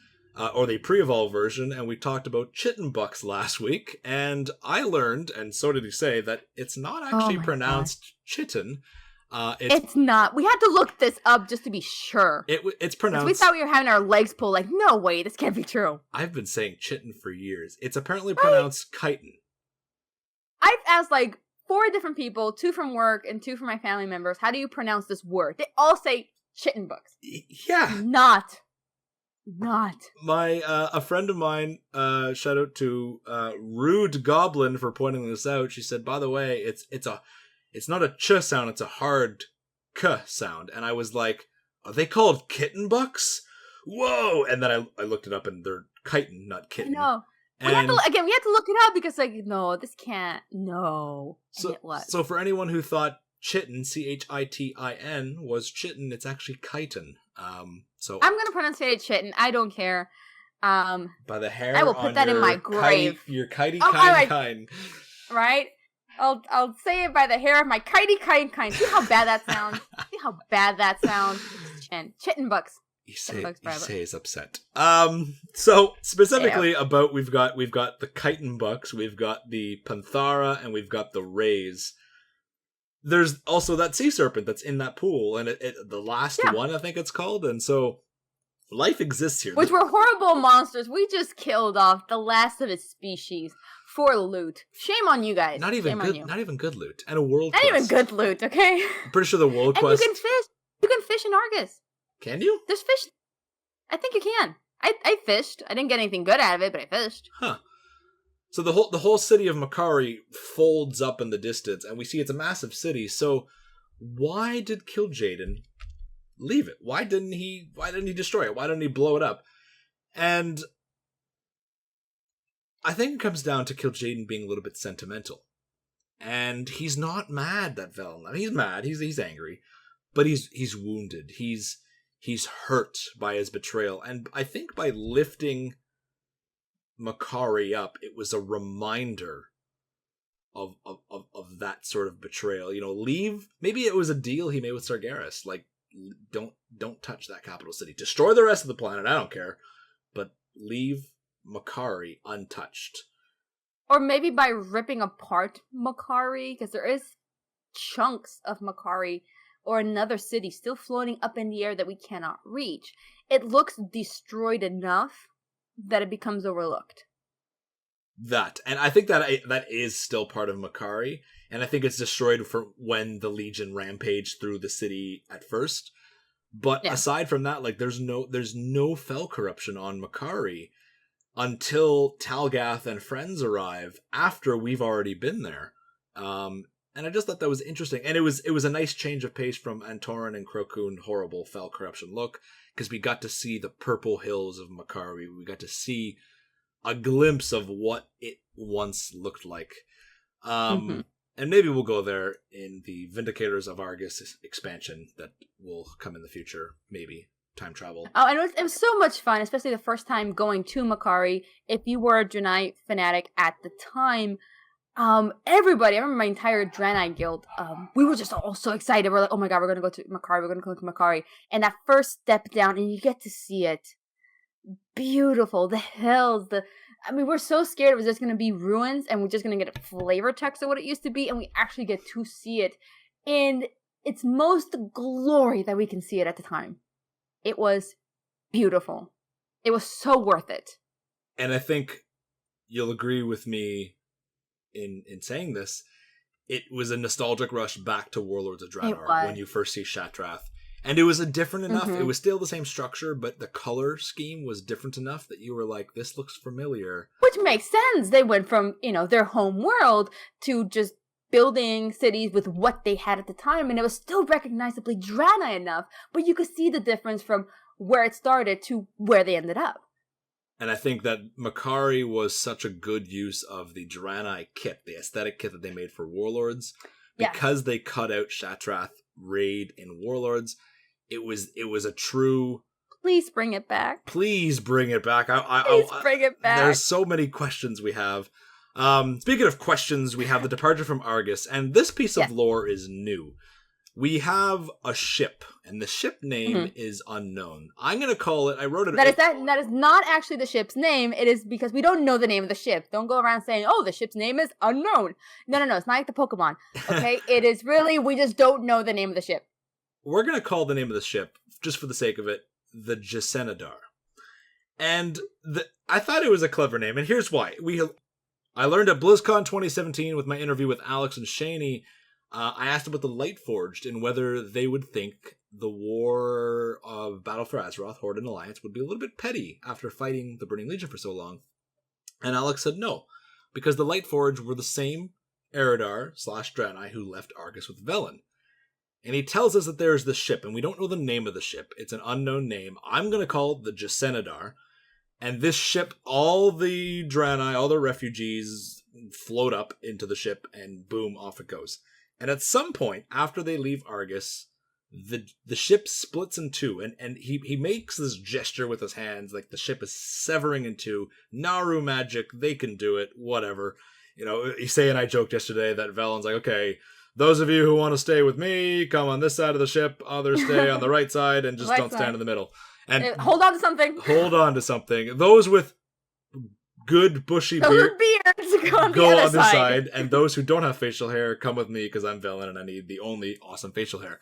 Or the pre-evolved version, and we talked about Chittenbucks last week, and I learned, and so did he say, that it's not actually pronounced Chitten. It's not. We had to look this up just to be sure. It's pronounced... We thought we were having our legs pulled, like, no way, this can't be true. I've been saying Chitten for years. It's apparently pronounced Chitin. I've asked, 4 different people, 2 from work and 2 from my family members, how do you pronounce this word? They all say Chittenbucks. Yeah. Not. My a friend of mine, shout out to Rude Goblin for pointing this out. She said, by the way, it's not a ch sound, it's a hard k sound. And I was like, are they called Kittenbucks? Whoa! And then I looked it up, and they're chitin, not kitten. No, We have to look it up because, like, no, this can't. No. So for anyone who thought Chitin, Chitin, was Chitin, it's actually chitin. So I'm gonna pronounce it Chitin. I don't care. By the hair, I will put that in my grave. Your kitey kind. Right? I'll say it by the hair of my kitey kind. See how bad that sounds? Chitin bucks. Isei is upset. So specifically about we've got the chitin bucks, we've got the Panthara, and we've got the rays. There's also that sea serpent that's in that pool, and the last one, I think it's called, and so life exists here. Which were horrible monsters. We just killed off the last of its species for loot. Shame on you guys. Not even good loot, and a world. Not even good loot. Okay. I'm pretty sure the world quest. And you can fish in Argus. Can you? There's fish. I think you can. I fished. I didn't get anything good out of it, but I fished. Huh. So the whole city of Makari folds up in the distance, and we see it's a massive city. So why did kil'jaeden leave it? Why didn't he destroy it? Why didn't he blow it up? And I think it comes down to kil'jaeden being a little bit sentimental. And he's not mad that Velen. I mean, he's mad. He's angry, but he's wounded. He's hurt by his betrayal, and I think by lifting Makari up, it was a reminder of that sort of betrayal. You know, leave. Maybe it was a deal he made with Sargeras, like don't touch that capital city, destroy the rest of the planet. I don't care, but leave Makari untouched. Or maybe by ripping apart Makari, because there is chunks of Makari or another city still floating up in the air that we cannot reach. It looks destroyed enough that it becomes overlooked. And I think that is still part of Makari, and I think it's destroyed for when the Legion rampaged through the city at first. But aside from that, like there's no fel corruption on Makari until Talgath and friends arrive after we've already been there. And I just thought that was interesting. And it was a nice change of pace from Antoran and Krokun horrible fel corruption look, because we got to see the purple hills of Makari. We got to see a glimpse of what it once looked like. And maybe we'll go there in the Vindicators of Argus expansion that will come in the future. Maybe. Time travel. Oh, and it was so much fun, especially the first time going to Makari. If you were a Draenei fanatic at the time, everybody, I remember my entire Draenei guild, we were just all so excited. We're like, oh my god, we're gonna go to Makari. And that first step down, and you get to see it. Beautiful. The hills, we're so scared it was just gonna be ruins, and we're just gonna get a flavor text of what it used to be, and we actually get to see it in its most glory that we can see it at the time. It was beautiful. It was so worth it. And I think you'll agree with me in saying this, it was a nostalgic rush back to Warlords of Draenor when you first see Shatrath. And it was a different enough, it was still the same structure, but the color scheme was different enough that you were like, this looks familiar. Which makes sense. They went from, their home world to just building cities with what they had at the time, and it was still recognizably Draenei enough, but you could see the difference from where it started to where they ended up. And I think that Makari was such a good use of the Draenei kit, the aesthetic kit that they made for Warlords. Because they cut out Shatrath raid in Warlords, it was a true... Please bring it back. Please bring it back. Please bring it back. There's so many questions we have. Speaking of questions, we have the departure from Argus, and this piece of lore is new. We have a ship, and the ship name is unknown. I'm going to call it, I wrote it... That is not actually the ship's name. It is because we don't know the name of the ship. Don't go around saying, oh, the ship's name is unknown. No. It's not like the Pokemon, okay? It is really, we just don't know the name of the ship. We're going to call the name of the ship, just for the sake of it, the Jesenadar. And I thought it was a clever name, and here's why. I learned at BlizzCon 2017 with my interview with Alex and Shaney. I asked about the Lightforged and whether they would think the war of Battle for Azeroth, Horde and Alliance, would be a little bit petty after fighting the Burning Legion for so long. And Alex said no, because the Lightforged were the same Eredar/Draenei who left Argus with Velen. And he tells us that there is this ship, and we don't know the name of the ship. It's an unknown name. I'm going to call it the Jesenadar. And this ship, all the Draenei, all the refugees float up into the ship and boom, off it goes. And at some point, after they leave Argus, the ship splits in two, and he makes this gesture with his hands, like the ship is severing in two. Naru magic, they can do it, whatever. You know, Isei and I joked yesterday that Velen's like, okay, those of you who want to stay with me, come on this side of the ship, others stay on the right side, and just don't stand in the middle. And hold on to something. Hold on to something. Those with good bushy beards go on the other side, and those who don't have facial hair, come with me because I'm Velen and I need the only awesome facial hair.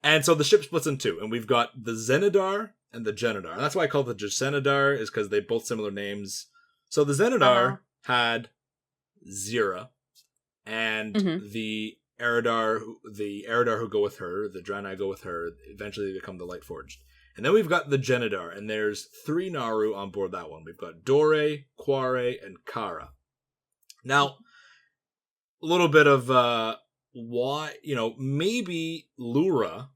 And so the ship splits in two, and we've got the Zenidar and the Genidar. And that's why I call it the Zenidar, is because they both similar names. So the Zenidar had Zira, and the Eredar who go with her, the Draenei go with her, eventually they become the Lightforged. And then we've got the Genidar, and there's 3 Naru on board that one. We've got Dore, Quare, and Kara. Now, a little bit of why, maybe Lura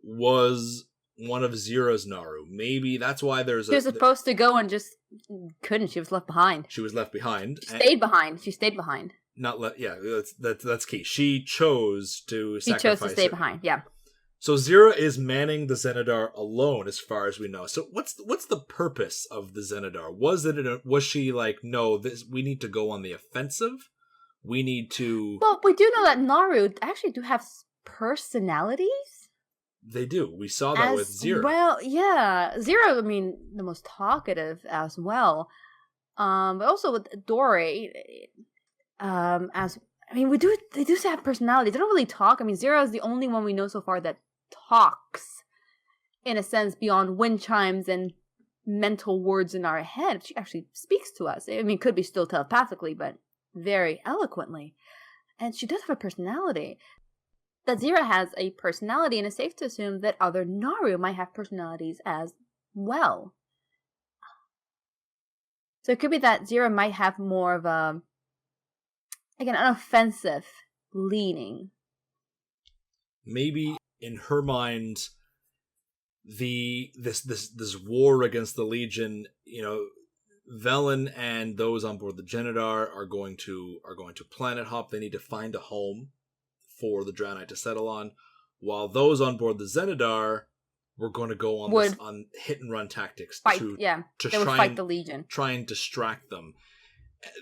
was one of Zira's Naru. Maybe that's why there's She was supposed to go and just couldn't. She was left behind. She was left behind. She stayed behind. That's key. She chose to sacrifice. She chose to stay behind, yeah. So Zira is manning the Zenidar alone, as far as we know. So what's the purpose of the Zenidar? Was she like, no, we need to go on the offensive? We need to. Well, we do know that Naru actually do have personalities. They do. We saw that with Zira. Well, yeah, Zira. I mean, the most talkative as well. But also with Dore, they do have personality. They don't really talk. I mean, Zira is the only one we know so far that talks, in a sense, beyond wind chimes and mental words in our head. She actually speaks to us. I mean, could be still telepathically, but very eloquently. And she does have a personality. That Zira has a personality, and it's safe to assume that other Naru might have personalities as well. So it could be that Zira might have more of an offensive leaning. Maybe in her mind, this war against the Legion, Velen and those on board the Genidar are going to planet hop. They need to find a home for the Draenei to settle on, while those on board the Zenidar were going to go on hit and run tactics to fight the Legion, try and distract them.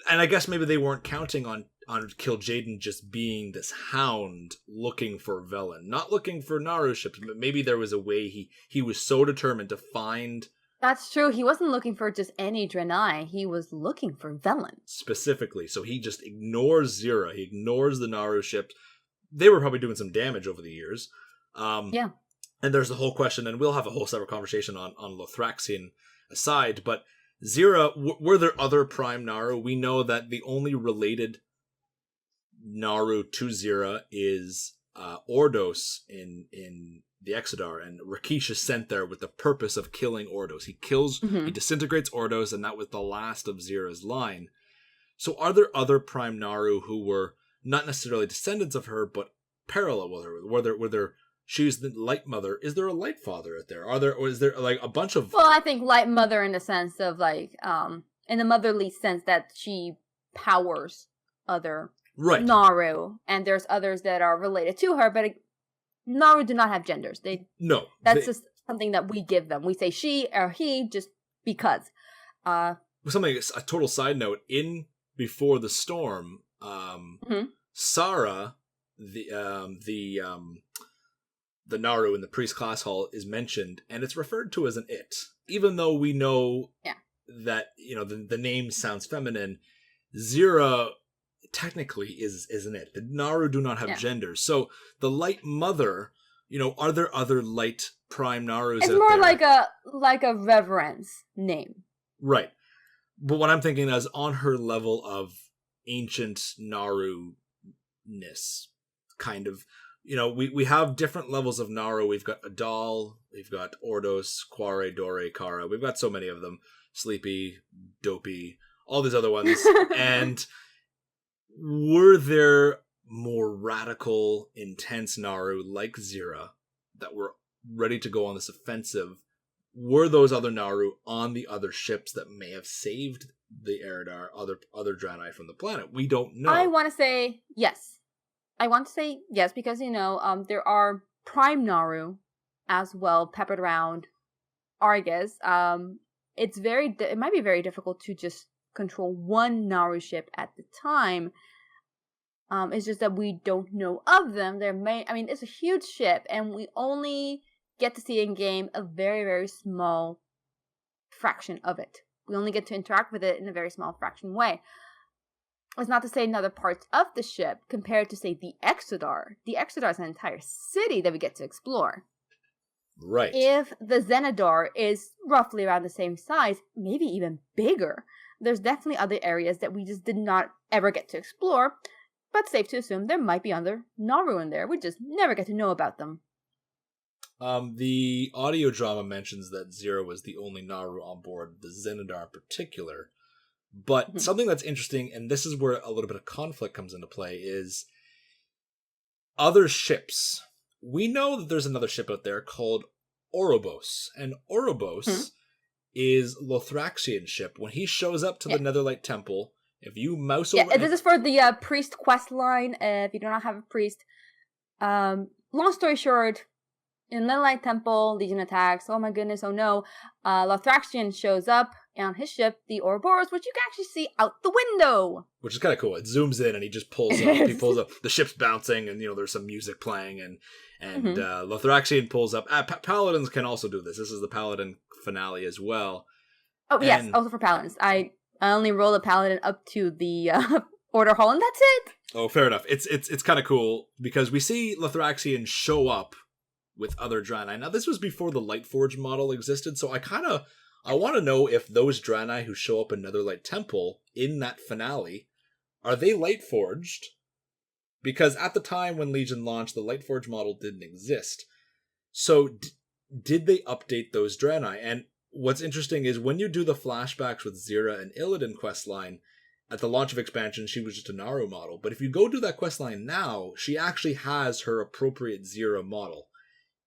And I guess maybe they weren't counting on kil'jaeden just being this hound looking for Velen, not looking for Naru ships, but maybe there was a way he was so determined to find. That's true. He wasn't looking for just any Draenei. He was looking for Velen specifically. So he just ignores Zira. He ignores the Naru ships. They were probably doing some damage over the years. Yeah. And there's the whole question, and we'll have a whole separate conversation on Lothraxian aside, but Zira, were there other Prime Naru? We know that the only related Naru to Zira is Ordos in the Exodar, and Rakish is sent there with the purpose of killing Ordos. He disintegrates Ordos, and that was the last of Zira's line. So are there other Prime Naru who were not necessarily descendants of her, but parallel with her? Were there she's the Light Mother. Is there a Light Father out there? Or is there like a bunch of? Well, I think Light Mother in the sense of like, in the motherly sense that she powers other Naru, and there's others that are related to her, but Naru do not have genders. That's just something that we give them. We say she or he just because. A total side note, in Before the Storm, Sara, the Naru in the priest class hall is mentioned, and it's referred to as an it, even though we know that the name sounds feminine. Zira technically is an it. The Naru do not have genders, so the Light Mother. Are there other light Prime Narus? It's more like a reverence name, right? But what I'm thinking is on her level of ancient Naru-ness, kind of. We have different levels of Naru. We've got Adal, we've got Ordos, Quare, Dore, Kara. We've got so many of them. Sleepy, Dopey, all these other ones. And were there more radical, intense Naru like Zira that were ready to go on this offensive were those other Naru on the other ships that may have saved the Eredar, other Draenei from the planet? We don't know. I want to say yes. Because, there are prime Naru as well peppered around Argus. It might be very difficult to just control one Naru ship at the time. It's just that we don't know of them. It's a huge ship, and we only get to see in game a very, very small fraction of it. We only get to interact with it in a very small fraction way. It's not to say in other parts of the ship compared to, say, the Exodar. The Exodar is an entire city that we get to explore. Right. If the Xenadar is roughly around the same size, maybe even bigger, there's definitely other areas that we just did not ever get to explore, but safe to assume there might be other Naru in there. We just never get to know about them. The audio drama mentions that Zero was the only Naru on board, the Xenadar in particular. But something that's interesting, and this is where a little bit of conflict comes into play, is other ships. We know that there's another ship out there called Orobos, and Orobos is Lothraxian's ship. When he shows up to the Netherlight Temple, if you mouse over... this is for the priest quest line, if you do not have a priest. Long story short, in Netherlight Temple, Legion attacks, oh my goodness, oh no, Lothraxian shows up on his ship, the Ouroboros, which you can actually see out the window. Which is kind of cool. It zooms in and he just pulls up. He pulls up. The ship's bouncing and, there's some music playing and Lothraxian pulls up. Paladins can also do this. This is the Paladin finale as well. Oh, yes, also for Paladins. I only roll a Paladin up to the Order Hall and that's it. Oh, fair enough. It's kind of cool because we see Lothraxian show up with other Draenei. Now, this was before the Lightforged model existed, so I want to know if those Draenei who show up in Netherlight Temple in that finale, are they Lightforged? Because at the time when Legion launched, the Lightforged model didn't exist. So did they update those Draenei? And what's interesting is when you do the flashbacks with Zira and Illidan questline, at the launch of expansion, she was just a Naru model. But if you go do that questline now, she actually has her appropriate Zira model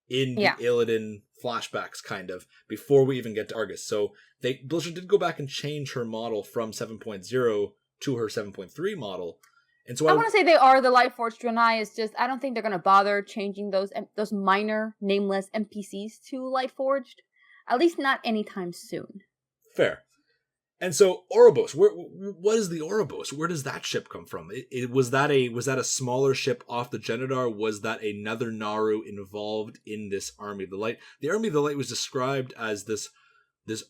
in the Illidan flashbacks, kind of, before we even get to Argus. So Blizzard did go back and change her model from 7.0 to her 7.3 model. And so I want to say they are the Lightforged Draenei. It's just, I don't think they're going to bother changing those minor, nameless NPCs to Lightforged. At least not anytime soon. Fair. And so Orobos, what is the Orobos? Where does that ship come from? Was that a smaller ship off the Genedar? Was that another Naru involved in this Army of the Light? The Army of the Light was described as this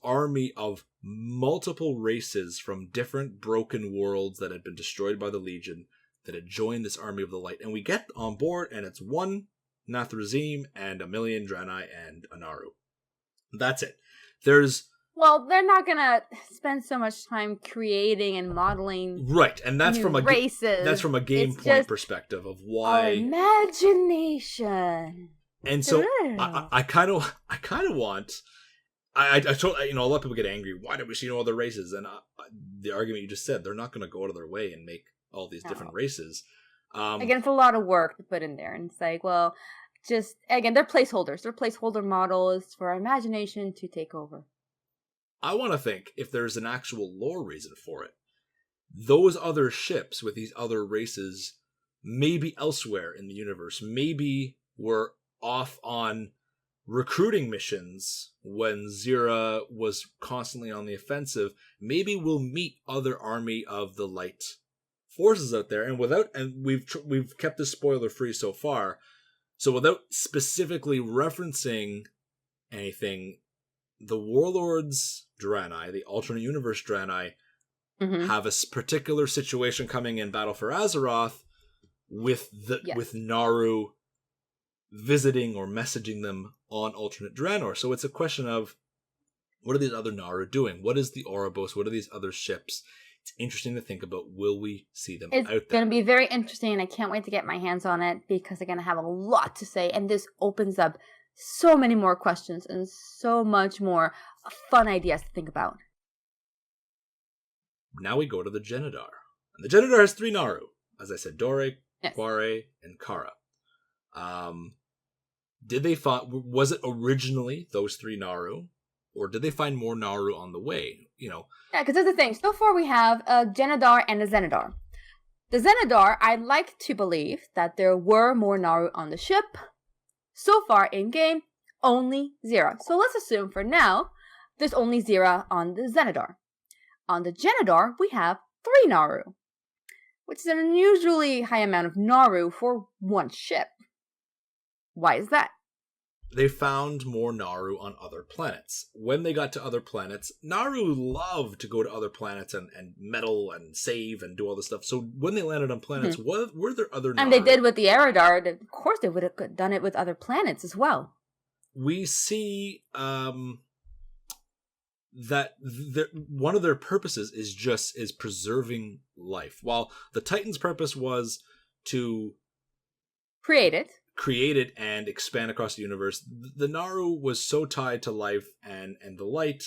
army of multiple races from different broken worlds that had been destroyed by the Legion that had joined this Army of the Light. And we get on board and it's one Nathrazim and a million Draenei and a Naru. That's it. Well, they're not gonna spend so much time creating and modeling, right? And that's from races. That's from a game point perspective of why imagination. And so I kind of want. I told a lot of people get angry. Why don't we see no other races? And the argument you just said, they're not going to go out of their way and make all these different races. Again, it's a lot of work to put in there, and it's like, well, just again, they're placeholders. They're placeholder models for our imagination to take over. I want to think if there's an actual lore reason for it. Those other ships with these other races maybe elsewhere in the universe. Maybe we're off on recruiting missions when Zira was constantly on the offensive. Maybe we'll meet other Army of the Light forces out there, and we've kept this spoiler free so far. So without specifically referencing anything, the Warlords Draenei, the alternate universe Draenei, have a particular situation coming in Battle for Azeroth with Naru visiting or messaging them on alternate Draenor. So it's a question of, what are these other Naru doing? What is the Ouroboros? What are these other ships? It's interesting to think about. Will we see them out there? It's going to be very interesting, and I can't wait to get my hands on it because I'm going to have a lot to say, and this opens up so many more questions and so much more fun ideas to think about. Now we go to the Genedar. And the Genedar has 3 Naru. As I said, Dore, Quare, and Kara. Was it originally those 3 Naru? Or did they find more Naru on the way? Yeah, because that's the thing. So far we have a Genedar and a Xenadar. The Xenadar, I'd like to believe that there were more Naru on the ship. So far in-game, only 0. So let's assume for now, there's only 0 on the Xenadar. On the Genedar, we have 3 Naru, which is an unusually high amount of Naru for one ship. Why is that? They found more Naru on other planets. When they got to other planets, Naru love to go to other planets and meddle and save and do all this stuff. So when they landed on planets, what were there other Naru? And they did with the Eredar. Of course, they would have done it with other planets as well. We see that one of their purposes is preserving life. While the Titans' purpose was to create it and expand across the universe, the Naru was so tied to life and the light,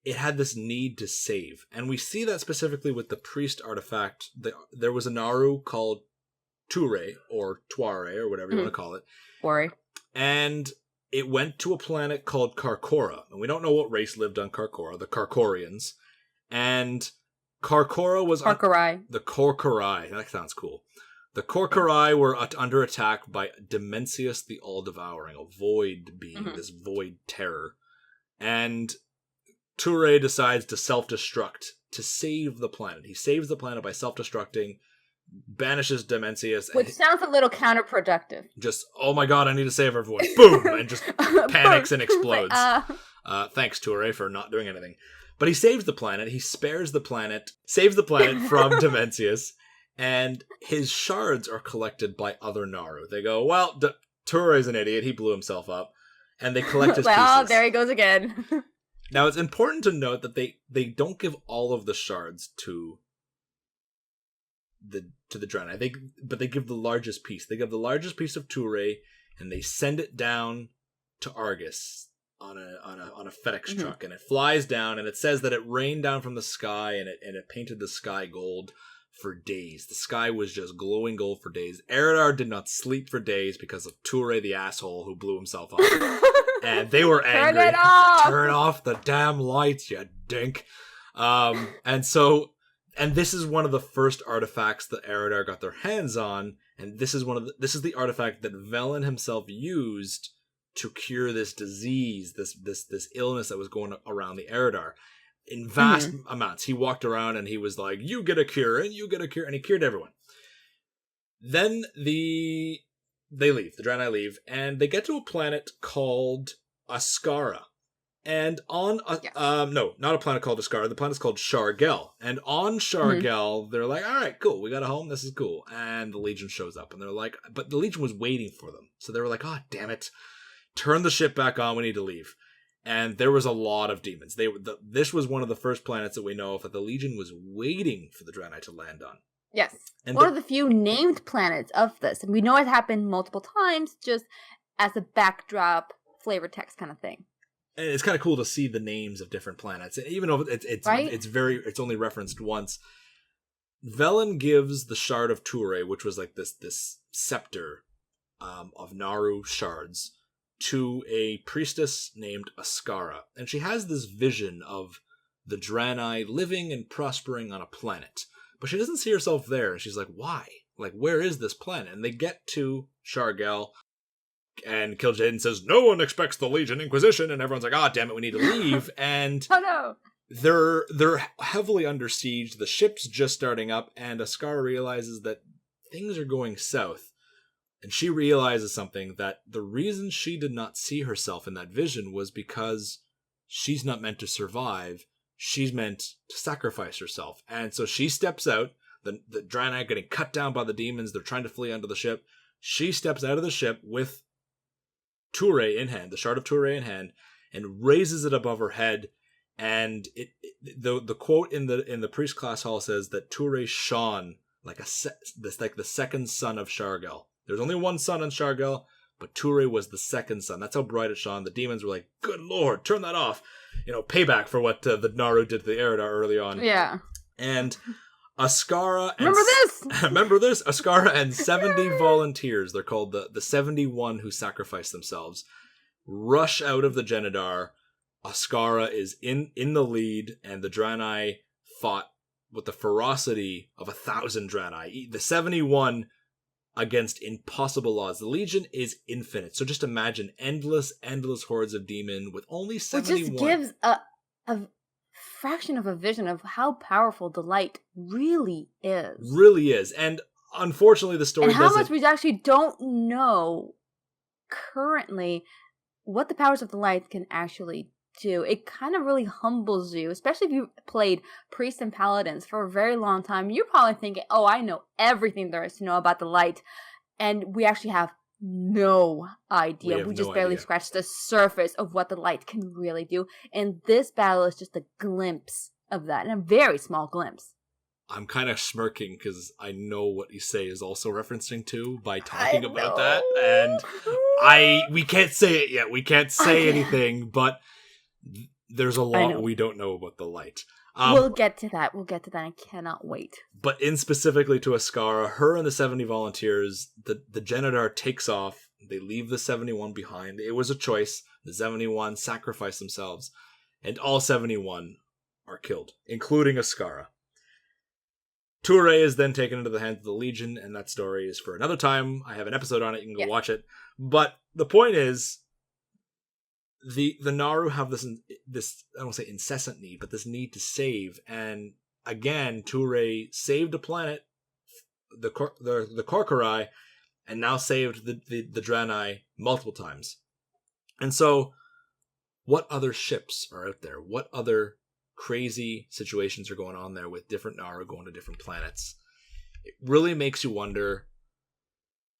it had this need to save. And we see that specifically with the priest artifact. There was a Naru called Ture, or Tuare, or whatever you want to call it. Tuare. And it went to a planet called Karkora. And we don't know what race lived on Karkora, the Karkorians. And Karkora was... Korkorai. The Korkorai. That sounds cool. The Korkorai were under attack by Demencius the All-Devouring, a void being, this void terror. And Ture decides to self-destruct to save the planet. He saves the planet by self-destructing, banishes Demencius. Which sounds a little counterproductive. Just, oh my god, I need to save everyone. Boom! And just panics and explodes. Thanks, Ture, for not doing anything. But he saves the planet. He spares the planet, saves the planet from Demencius. And his shards are collected by other Naru. They go, well, Ture's an idiot. He blew himself up. And they collect his pieces. There he goes again. Now, it's important to note that they don't give all of the shards to the Draenei. But they give the largest piece. They give the largest piece of Ture, and they send it down to Argus on a FedEx truck. And it flies down, and it says that it rained down from the sky, and it painted the sky gold. For days. The sky was just glowing gold for days. Eredar did not sleep for days because of Ture the asshole who blew himself up. And they were angry. Turn it off! Turn off the damn lights, you dink. And this is one of the first artifacts that Eredar got their hands on, and this is the artifact that Velen himself used to cure this disease, this illness that was going around the Eredar. In vast amounts. He walked around and he was like, you get a cure, and you get a cure, and he cured everyone. Then they leave, the Draenei leave, and they get to a planet called Ascara. And on, no, not a planet called Ascara, the planet's called Shargel. And on Shargel, they're like, alright, cool, we got a home, this is cool. And the Legion shows up, and they're like, but the Legion was waiting for them. So they were like, oh, damn it, turn the ship back on, we need to leave. And there was a lot of demons. This was one of the first planets that we know of that the Legion was waiting for the Draenei to land on. Yes. And one of the few named planets of this. And we know it happened multiple times, just as a backdrop, flavor text kind of thing. And it's kind of cool to see the names of different planets. Even though it's only referenced once. Velen gives the Shard of Ture, which was like this scepter of Naru shards, to a priestess named Ascara. And she has this vision of the Draenei living and prospering on a planet. But she doesn't see herself there. And she's like, why? Like, where is this planet? And they get to Shargel, and kil'jaeden says, no one expects the Legion Inquisition. And everyone's like, ah, damn it, we need to leave. And oh, no. They're heavily under siege. The ship's just starting up, and Ascara realizes that things are going south. And she realizes something, that the reason she did not see herself in that vision was because she's not meant to survive. She's meant to sacrifice herself. And so she steps out. The Draenei are getting cut down by the demons. They're trying to flee onto the ship. She steps out of the ship with Ture in hand, the Shard of Ture in hand, and raises it above her head. And the quote in the priest class hall says that Ture shone like the second son of Shargel. There's only one sun on Shargel, but Ture was the second sun. That's how bright it shone. The demons were like, good lord, turn that off. Payback for what the Naru did to the Eredar early on. Yeah. And Ascara... Remember this? Ascara and 70 volunteers, they're called the 71 who sacrificed themselves, rush out of the Genedar, Ascara is in the lead, and the Draenei fought with the ferocity of 1,000 Draenei. The 71 against impossible odds. The Legion is infinite. So just imagine endless hordes of demon with only 71. Which just gives a fraction of a vision of how powerful the light really is. Really is. And unfortunately, the story doesn't... And how much we actually don't know currently what the powers of the light can actually do. It kind of really humbles you, especially if you've played priests and paladins for a very long time. You're probably thinking, oh, I know everything there is to know about the light. And we actually have no idea. We just barely scratched the surface of what the light can really do. And this battle is just a glimpse of that, and a very small glimpse. I'm kind of smirking because I know what Isei is also referencing to by talking about that. And we can't say it yet. We can't say anything, but there's a lot we don't know about the light. We'll get to that. I cannot wait. But in specifically to Ascara, her and the 70 volunteers, the Jed'hin takes off. They leave the 71 behind. It was a choice. The 71 sacrifice themselves. And all 71 are killed, including Ascara. Touré is then taken into the hands of the Legion, and that story is for another time. I have an episode on it. You can go watch it. But the point is, the Naaru have this I don't want to say incessant need, but this need to save. And again, Touré saved a planet, the Kor'krai, and now saved the Draenei multiple times. And so, what other ships are out there? What other crazy situations are going on there with different Naaru going to different planets? It really makes you wonder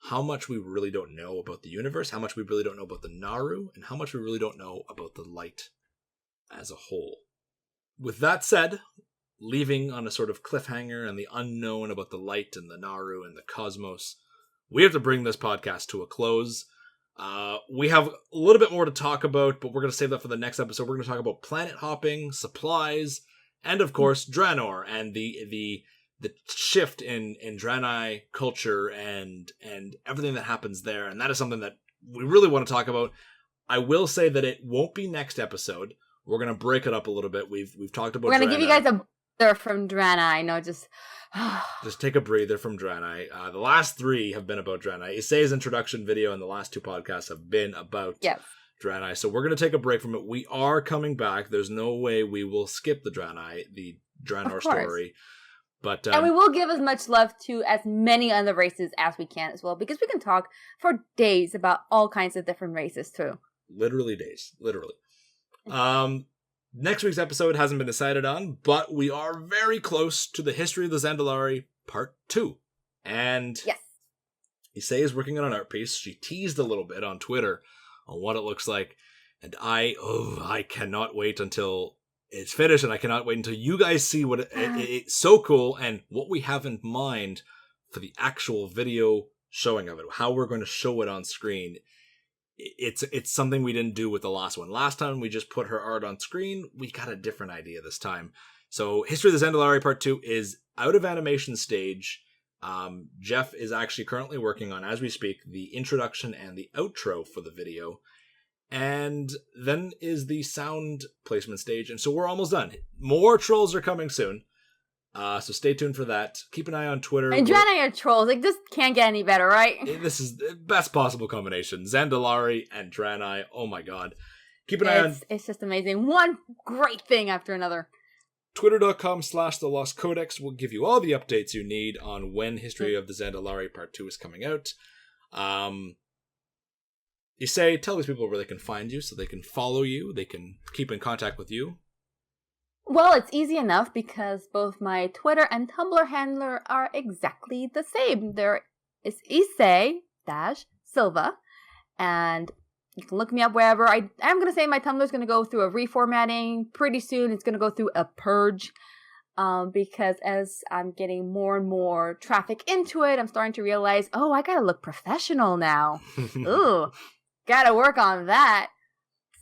how much we really don't know about the universe, how much we really don't know about the Naaru, and how much we really don't know about the light as a whole. With that said, leaving on a sort of cliffhanger and the unknown about the light and the Naaru and the cosmos, we have to bring this podcast to a close. We have a little bit more to talk about, but we're going to save that for the next episode. We're going to talk about planet hopping, supplies, and of course, Draenor and the shift in Draenei culture and everything that happens there. And that is something that we really want to talk about. I will say that it won't be next episode. We're going to break it up a little bit. We've talked about We're going to give you guys a breather from Draenei. No, just take a breather from Draenei. The last 3 have been about Draenei. Isei's introduction video and the last 2 podcasts have been about Draenei. So we're going to take a break from it. We are coming back. There's no way we will skip the Draenor story. But and we will give as much love to as many other races as we can as well, because we can talk for days about all kinds of different races too. Literally days. Literally. Next week's episode hasn't been decided on, but we are very close to the history of the Zandalari Part 2. And yes, Isei is working on an art piece. She teased a little bit on Twitter on what it looks like. And I cannot wait until it's finished, and I cannot wait until you guys see what it's so cool and what we have in mind for the actual video showing of it, how we're going to show it on screen. It's something we didn't do with the last one. Last time we just put her art on screen. We got a different idea this time. So History of the Zandalari Part 2 is out of animation stage. Jeff is actually currently working on, as we speak, the introduction and the outro for the video. And then is the sound placement stage. And so we're almost done. More trolls are coming soon. So stay tuned for that. Keep an eye on Twitter. And Draenei are trolls. Like, this can't get any better, right? This is the best possible combination. Zandalari and Draenei. Oh my god. Keep an eye on... It's just amazing. One great thing after another. Twitter.com/The Lost Codex will give you all the updates you need on when History of the Zandalari Part 2 is coming out. Isei, tell these people where they can find you so they can follow you, they can keep in contact with you. Well, it's easy enough because both my Twitter and Tumblr handler are exactly the same. There is Isei-Silva, and you can look me up wherever. I'm going to say my Tumblr is going to go through a reformatting pretty soon. It's going to go through a purge because as I'm getting more and more traffic into it, I'm starting to realize, oh, I got to look professional now. Ooh. Gotta work on that.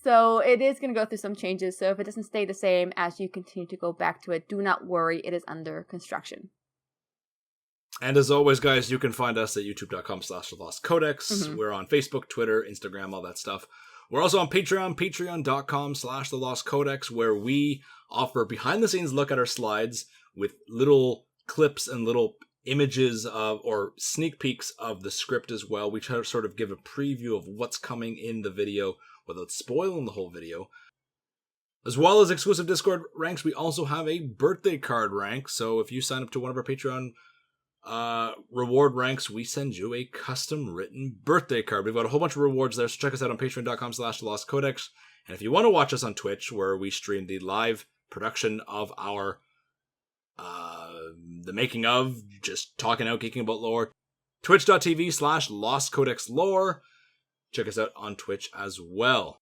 So it is going to go through some changes. So if it doesn't stay the same as you continue to go back to it, do not worry. It is under construction. And as always, guys, you can find us at youtube.com/The Lost Codex. Mm-hmm. We're on Facebook, Twitter, Instagram, all that stuff. We're also on Patreon, patreon.com/The Lost Codex, where we offer behind-the-scenes look at our slides with little clips and little images of, or sneak peeks of the script as well. We try to sort of give a preview of what's coming in the video without spoiling the whole video. As well as exclusive Discord ranks, we also have a birthday card rank. So if you sign up to one of our Patreon reward ranks, we send you a custom written birthday card. We've got a whole bunch of rewards there, so check us out on patreon.com/The Lost Codex. And if you want to watch us on Twitch, where we stream the live production of our the making of, just talking out, geeking about lore, twitch.tv/Lost Codex Lore. Check us out on Twitch as well.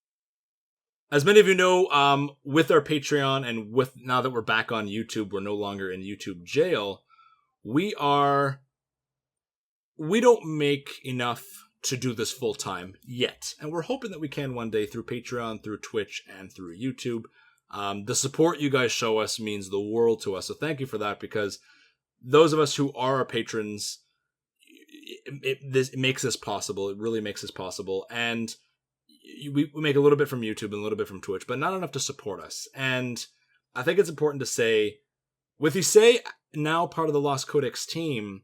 As many of you know, with our Patreon and with now that we're back on YouTube, we're no longer in YouTube jail. We don't make enough to do this full time yet, and we're hoping that we can one day through Patreon, through Twitch, and through YouTube. The support you guys show us means the world to us, so thank you for that, because those of us who are our patrons, it makes this possible. It really makes this possible, and we make a little bit from YouTube and a little bit from Twitch, but not enough to support us. And I think it's important to say, with Isei now part of the Lost Codex team,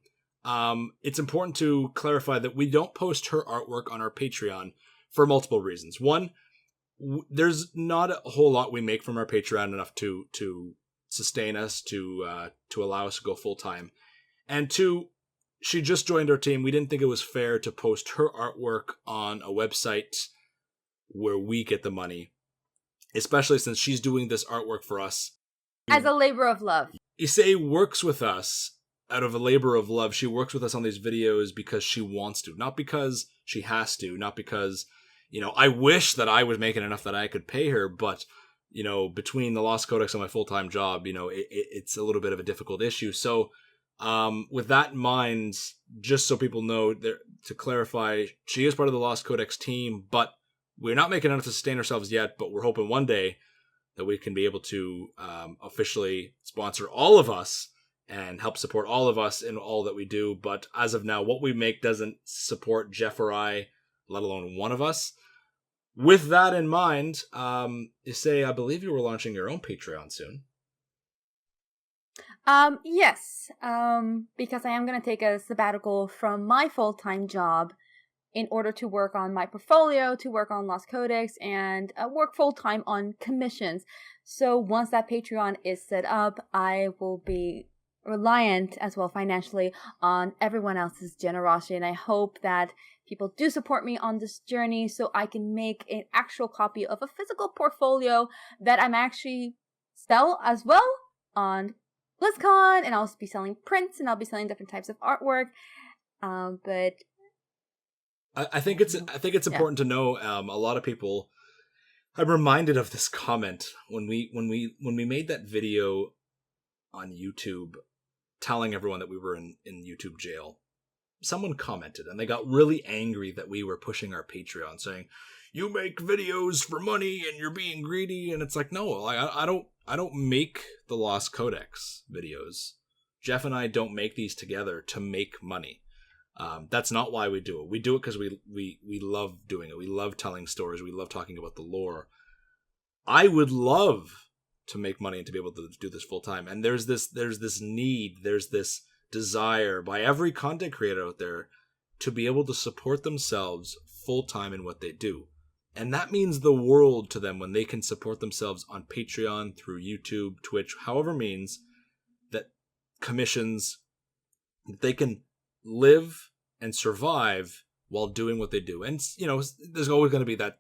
it's important to clarify that we don't post her artwork on our Patreon for multiple reasons. One, there's not a whole lot we make from our Patreon enough to sustain us, to allow us to go full time. And two, she just joined our team. We didn't think it was fair to post her artwork on a website where we get the money, especially since she's doing this artwork for us as a labor of love. Isei works with us out of a labor of love. She works with us on these videos because she wants to, not because she has to, not because, I wish that I was making enough that I could pay her, but, between the Lost Codex and my full-time job, it's a little bit of a difficult issue. So, with that in mind, just so people know, to clarify, she is part of the Lost Codex team, but we're not making enough to sustain ourselves yet, but we're hoping one day that we can be able to officially sponsor all of us and help support all of us in all that we do. But as of now, what we make doesn't support Jeff or I, let alone one of us. With that in mind, Isei, I believe you were launching your own Patreon soon. Yes, because I am going to take a sabbatical from my full-time job in order to work on my portfolio, to work on Lost Codex, and work full-time on commissions. So once that Patreon is set up, I will be reliant as well financially on everyone else's generosity. And I hope that people do support me on this journey so I can make an actual copy of a physical portfolio that I'm actually sell as well on BlizzCon, and I'll be selling prints, and I'll be selling different types of artwork. But I think it's important to know. A lot of people, I'm reminded of this comment when we made that video on YouTube, telling everyone that we were in YouTube jail. Someone commented, and they got really angry that we were pushing our Patreon, saying, "You make videos for money, and you're being greedy." And it's like, no, I don't make the Lost Codex videos. Jeff and I don't make these together to make money. That's not why we do it. We do it because we love doing it. We love telling stories. We love talking about the lore. I would love to make money and to be able to do this full time. And there's this need, there's this desire by every content creator out there to be able to support themselves full time in what they do. And that means the world to them when they can support themselves on Patreon, through YouTube, Twitch, however means that commissions, they can live and survive while doing what they do. And, there's always going to be that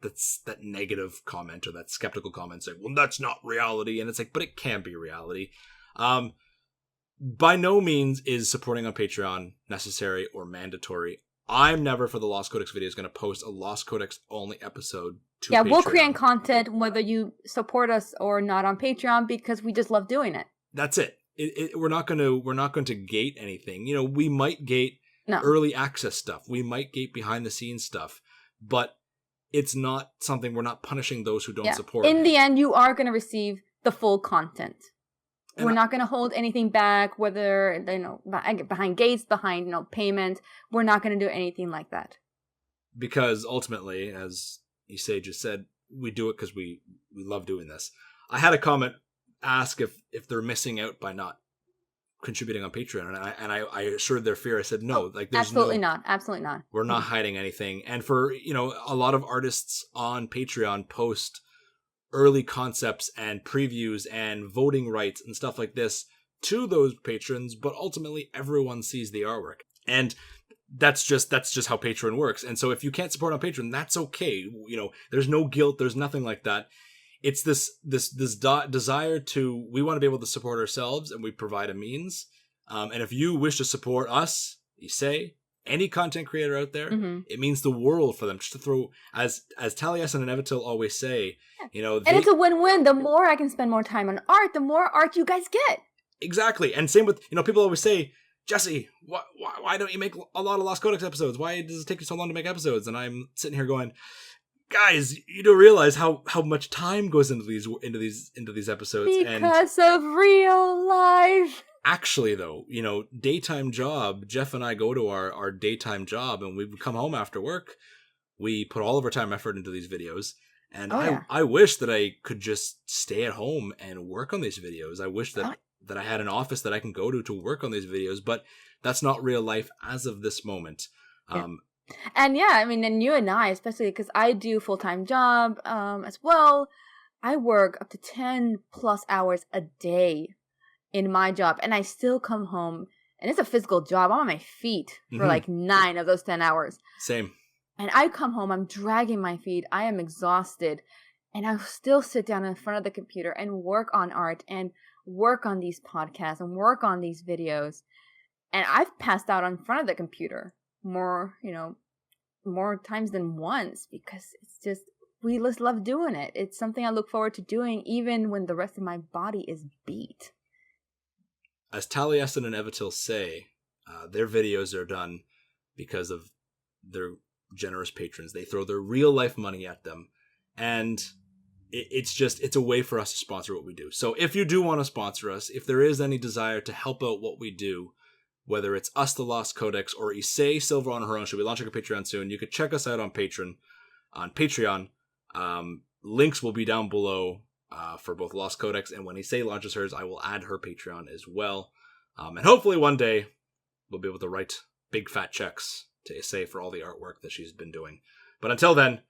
negative comment or that skeptical comment saying, well, that's not reality. And it's like, but it can be reality. By no means is supporting on Patreon necessary or mandatory. I'm never, for the Lost Codex videos, going to post a Lost Codex only episode to Patreon. We'll create content whether you support us or not on Patreon because we just love doing it. That's it. We're not going to gate anything. We might gate early access stuff. We might gate behind the scenes stuff, but it's not something, we're not punishing those who don't support. In the end, you are going to receive the full content. And we're not going to hold anything back, whether, behind gates, behind, payment. We're not going to do anything like that. Because ultimately, as Isei just said, we do it because we love doing this. I had a comment ask if they're missing out by not contributing on Patreon, and I assured their fear. I said no, like there's absolutely not. We're not hiding anything. And for a lot of artists on Patreon post early concepts and previews and voting rights and stuff like this to those patrons, but ultimately everyone sees the artwork, and that's just how Patreon works. And so if you can't support on Patreon, that's okay. There's no guilt, there's nothing like that. It's this desire to, we want to be able to support ourselves, and we provide a means. And if you wish to support us, Isei, any content creator out there, it means the world for them. Just to throw, as Taliesin and Evitil always say, and it's a win-win. The more I can spend more time on art, the more art you guys get. Exactly. And same with, people always say, Jesse, why don't you make a lot of Lost Codex episodes? Why does it take you so long to make episodes? And I'm sitting here going, guys, you don't realize how much time goes into these episodes because of real life. Actually, though, daytime job. Jeff and I go to our daytime job, and we come home after work. We put all of our time and effort into these videos, and I wish that I could just stay at home and work on these videos. I wish that I had an office that I can go to work on these videos, but that's not real life as of this moment. And and you and I, especially because I do full-time job as well, I work up to 10 plus hours a day in my job, and I still come home, and it's a physical job. I'm on my feet for like 9 of those 10 hours. Same. And I come home, I'm dragging my feet, I am exhausted, and I still sit down in front of the computer and work on art and work on these podcasts and work on these videos. And I've passed out in front of the computer more times than once, because it's just, we just love doing it. It's something I look forward to doing even when the rest of my body is beat. As Taliesin and Evitil say, their videos are done because of their generous patrons. They throw their real life money at them, and it's a way for us to sponsor what we do. So if you do want to sponsor us, if there is any desire to help out what we do, whether it's us, the Lost Codex, or Isei Silva on her own, she'll be launching a Patreon soon. You could check us out on Patreon. Links will be down below for both Lost Codex, and when Isei launches hers, I will add her Patreon as well. And hopefully one day we'll be able to write big fat checks to Isei for all the artwork that she's been doing. But until then,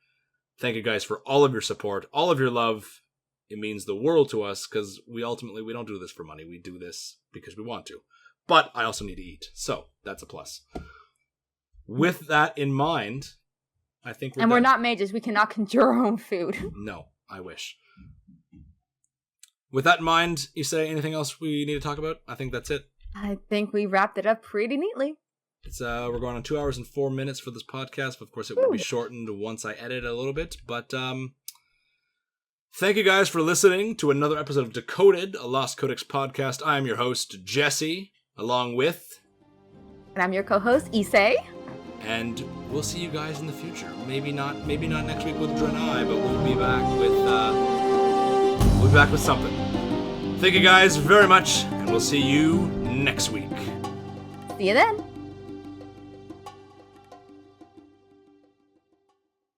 thank you guys for all of your support, all of your love. It means the world to us, because we don't do this for money. We do this because we want to. But I also need to eat, so that's a plus. With that in mind, I think we're done. We're not mages. We cannot conjure our own food. No, I wish. With that in mind, Isei, anything else we need to talk about? I think that's it. I think we wrapped it up pretty neatly. It's we're going on 2 hours and 4 minutes for this podcast. But of course, it will be shortened once I edit a little bit. But thank you guys for listening to another episode of Decoded, a Lost Codex podcast. I am your host, Jesse, along with... And I'm your co-host, Isei. And we'll see you guys in the future. Maybe not next week with Draenei, but we'll be back with something. Thank you guys very much, and we'll see you next week. See you then.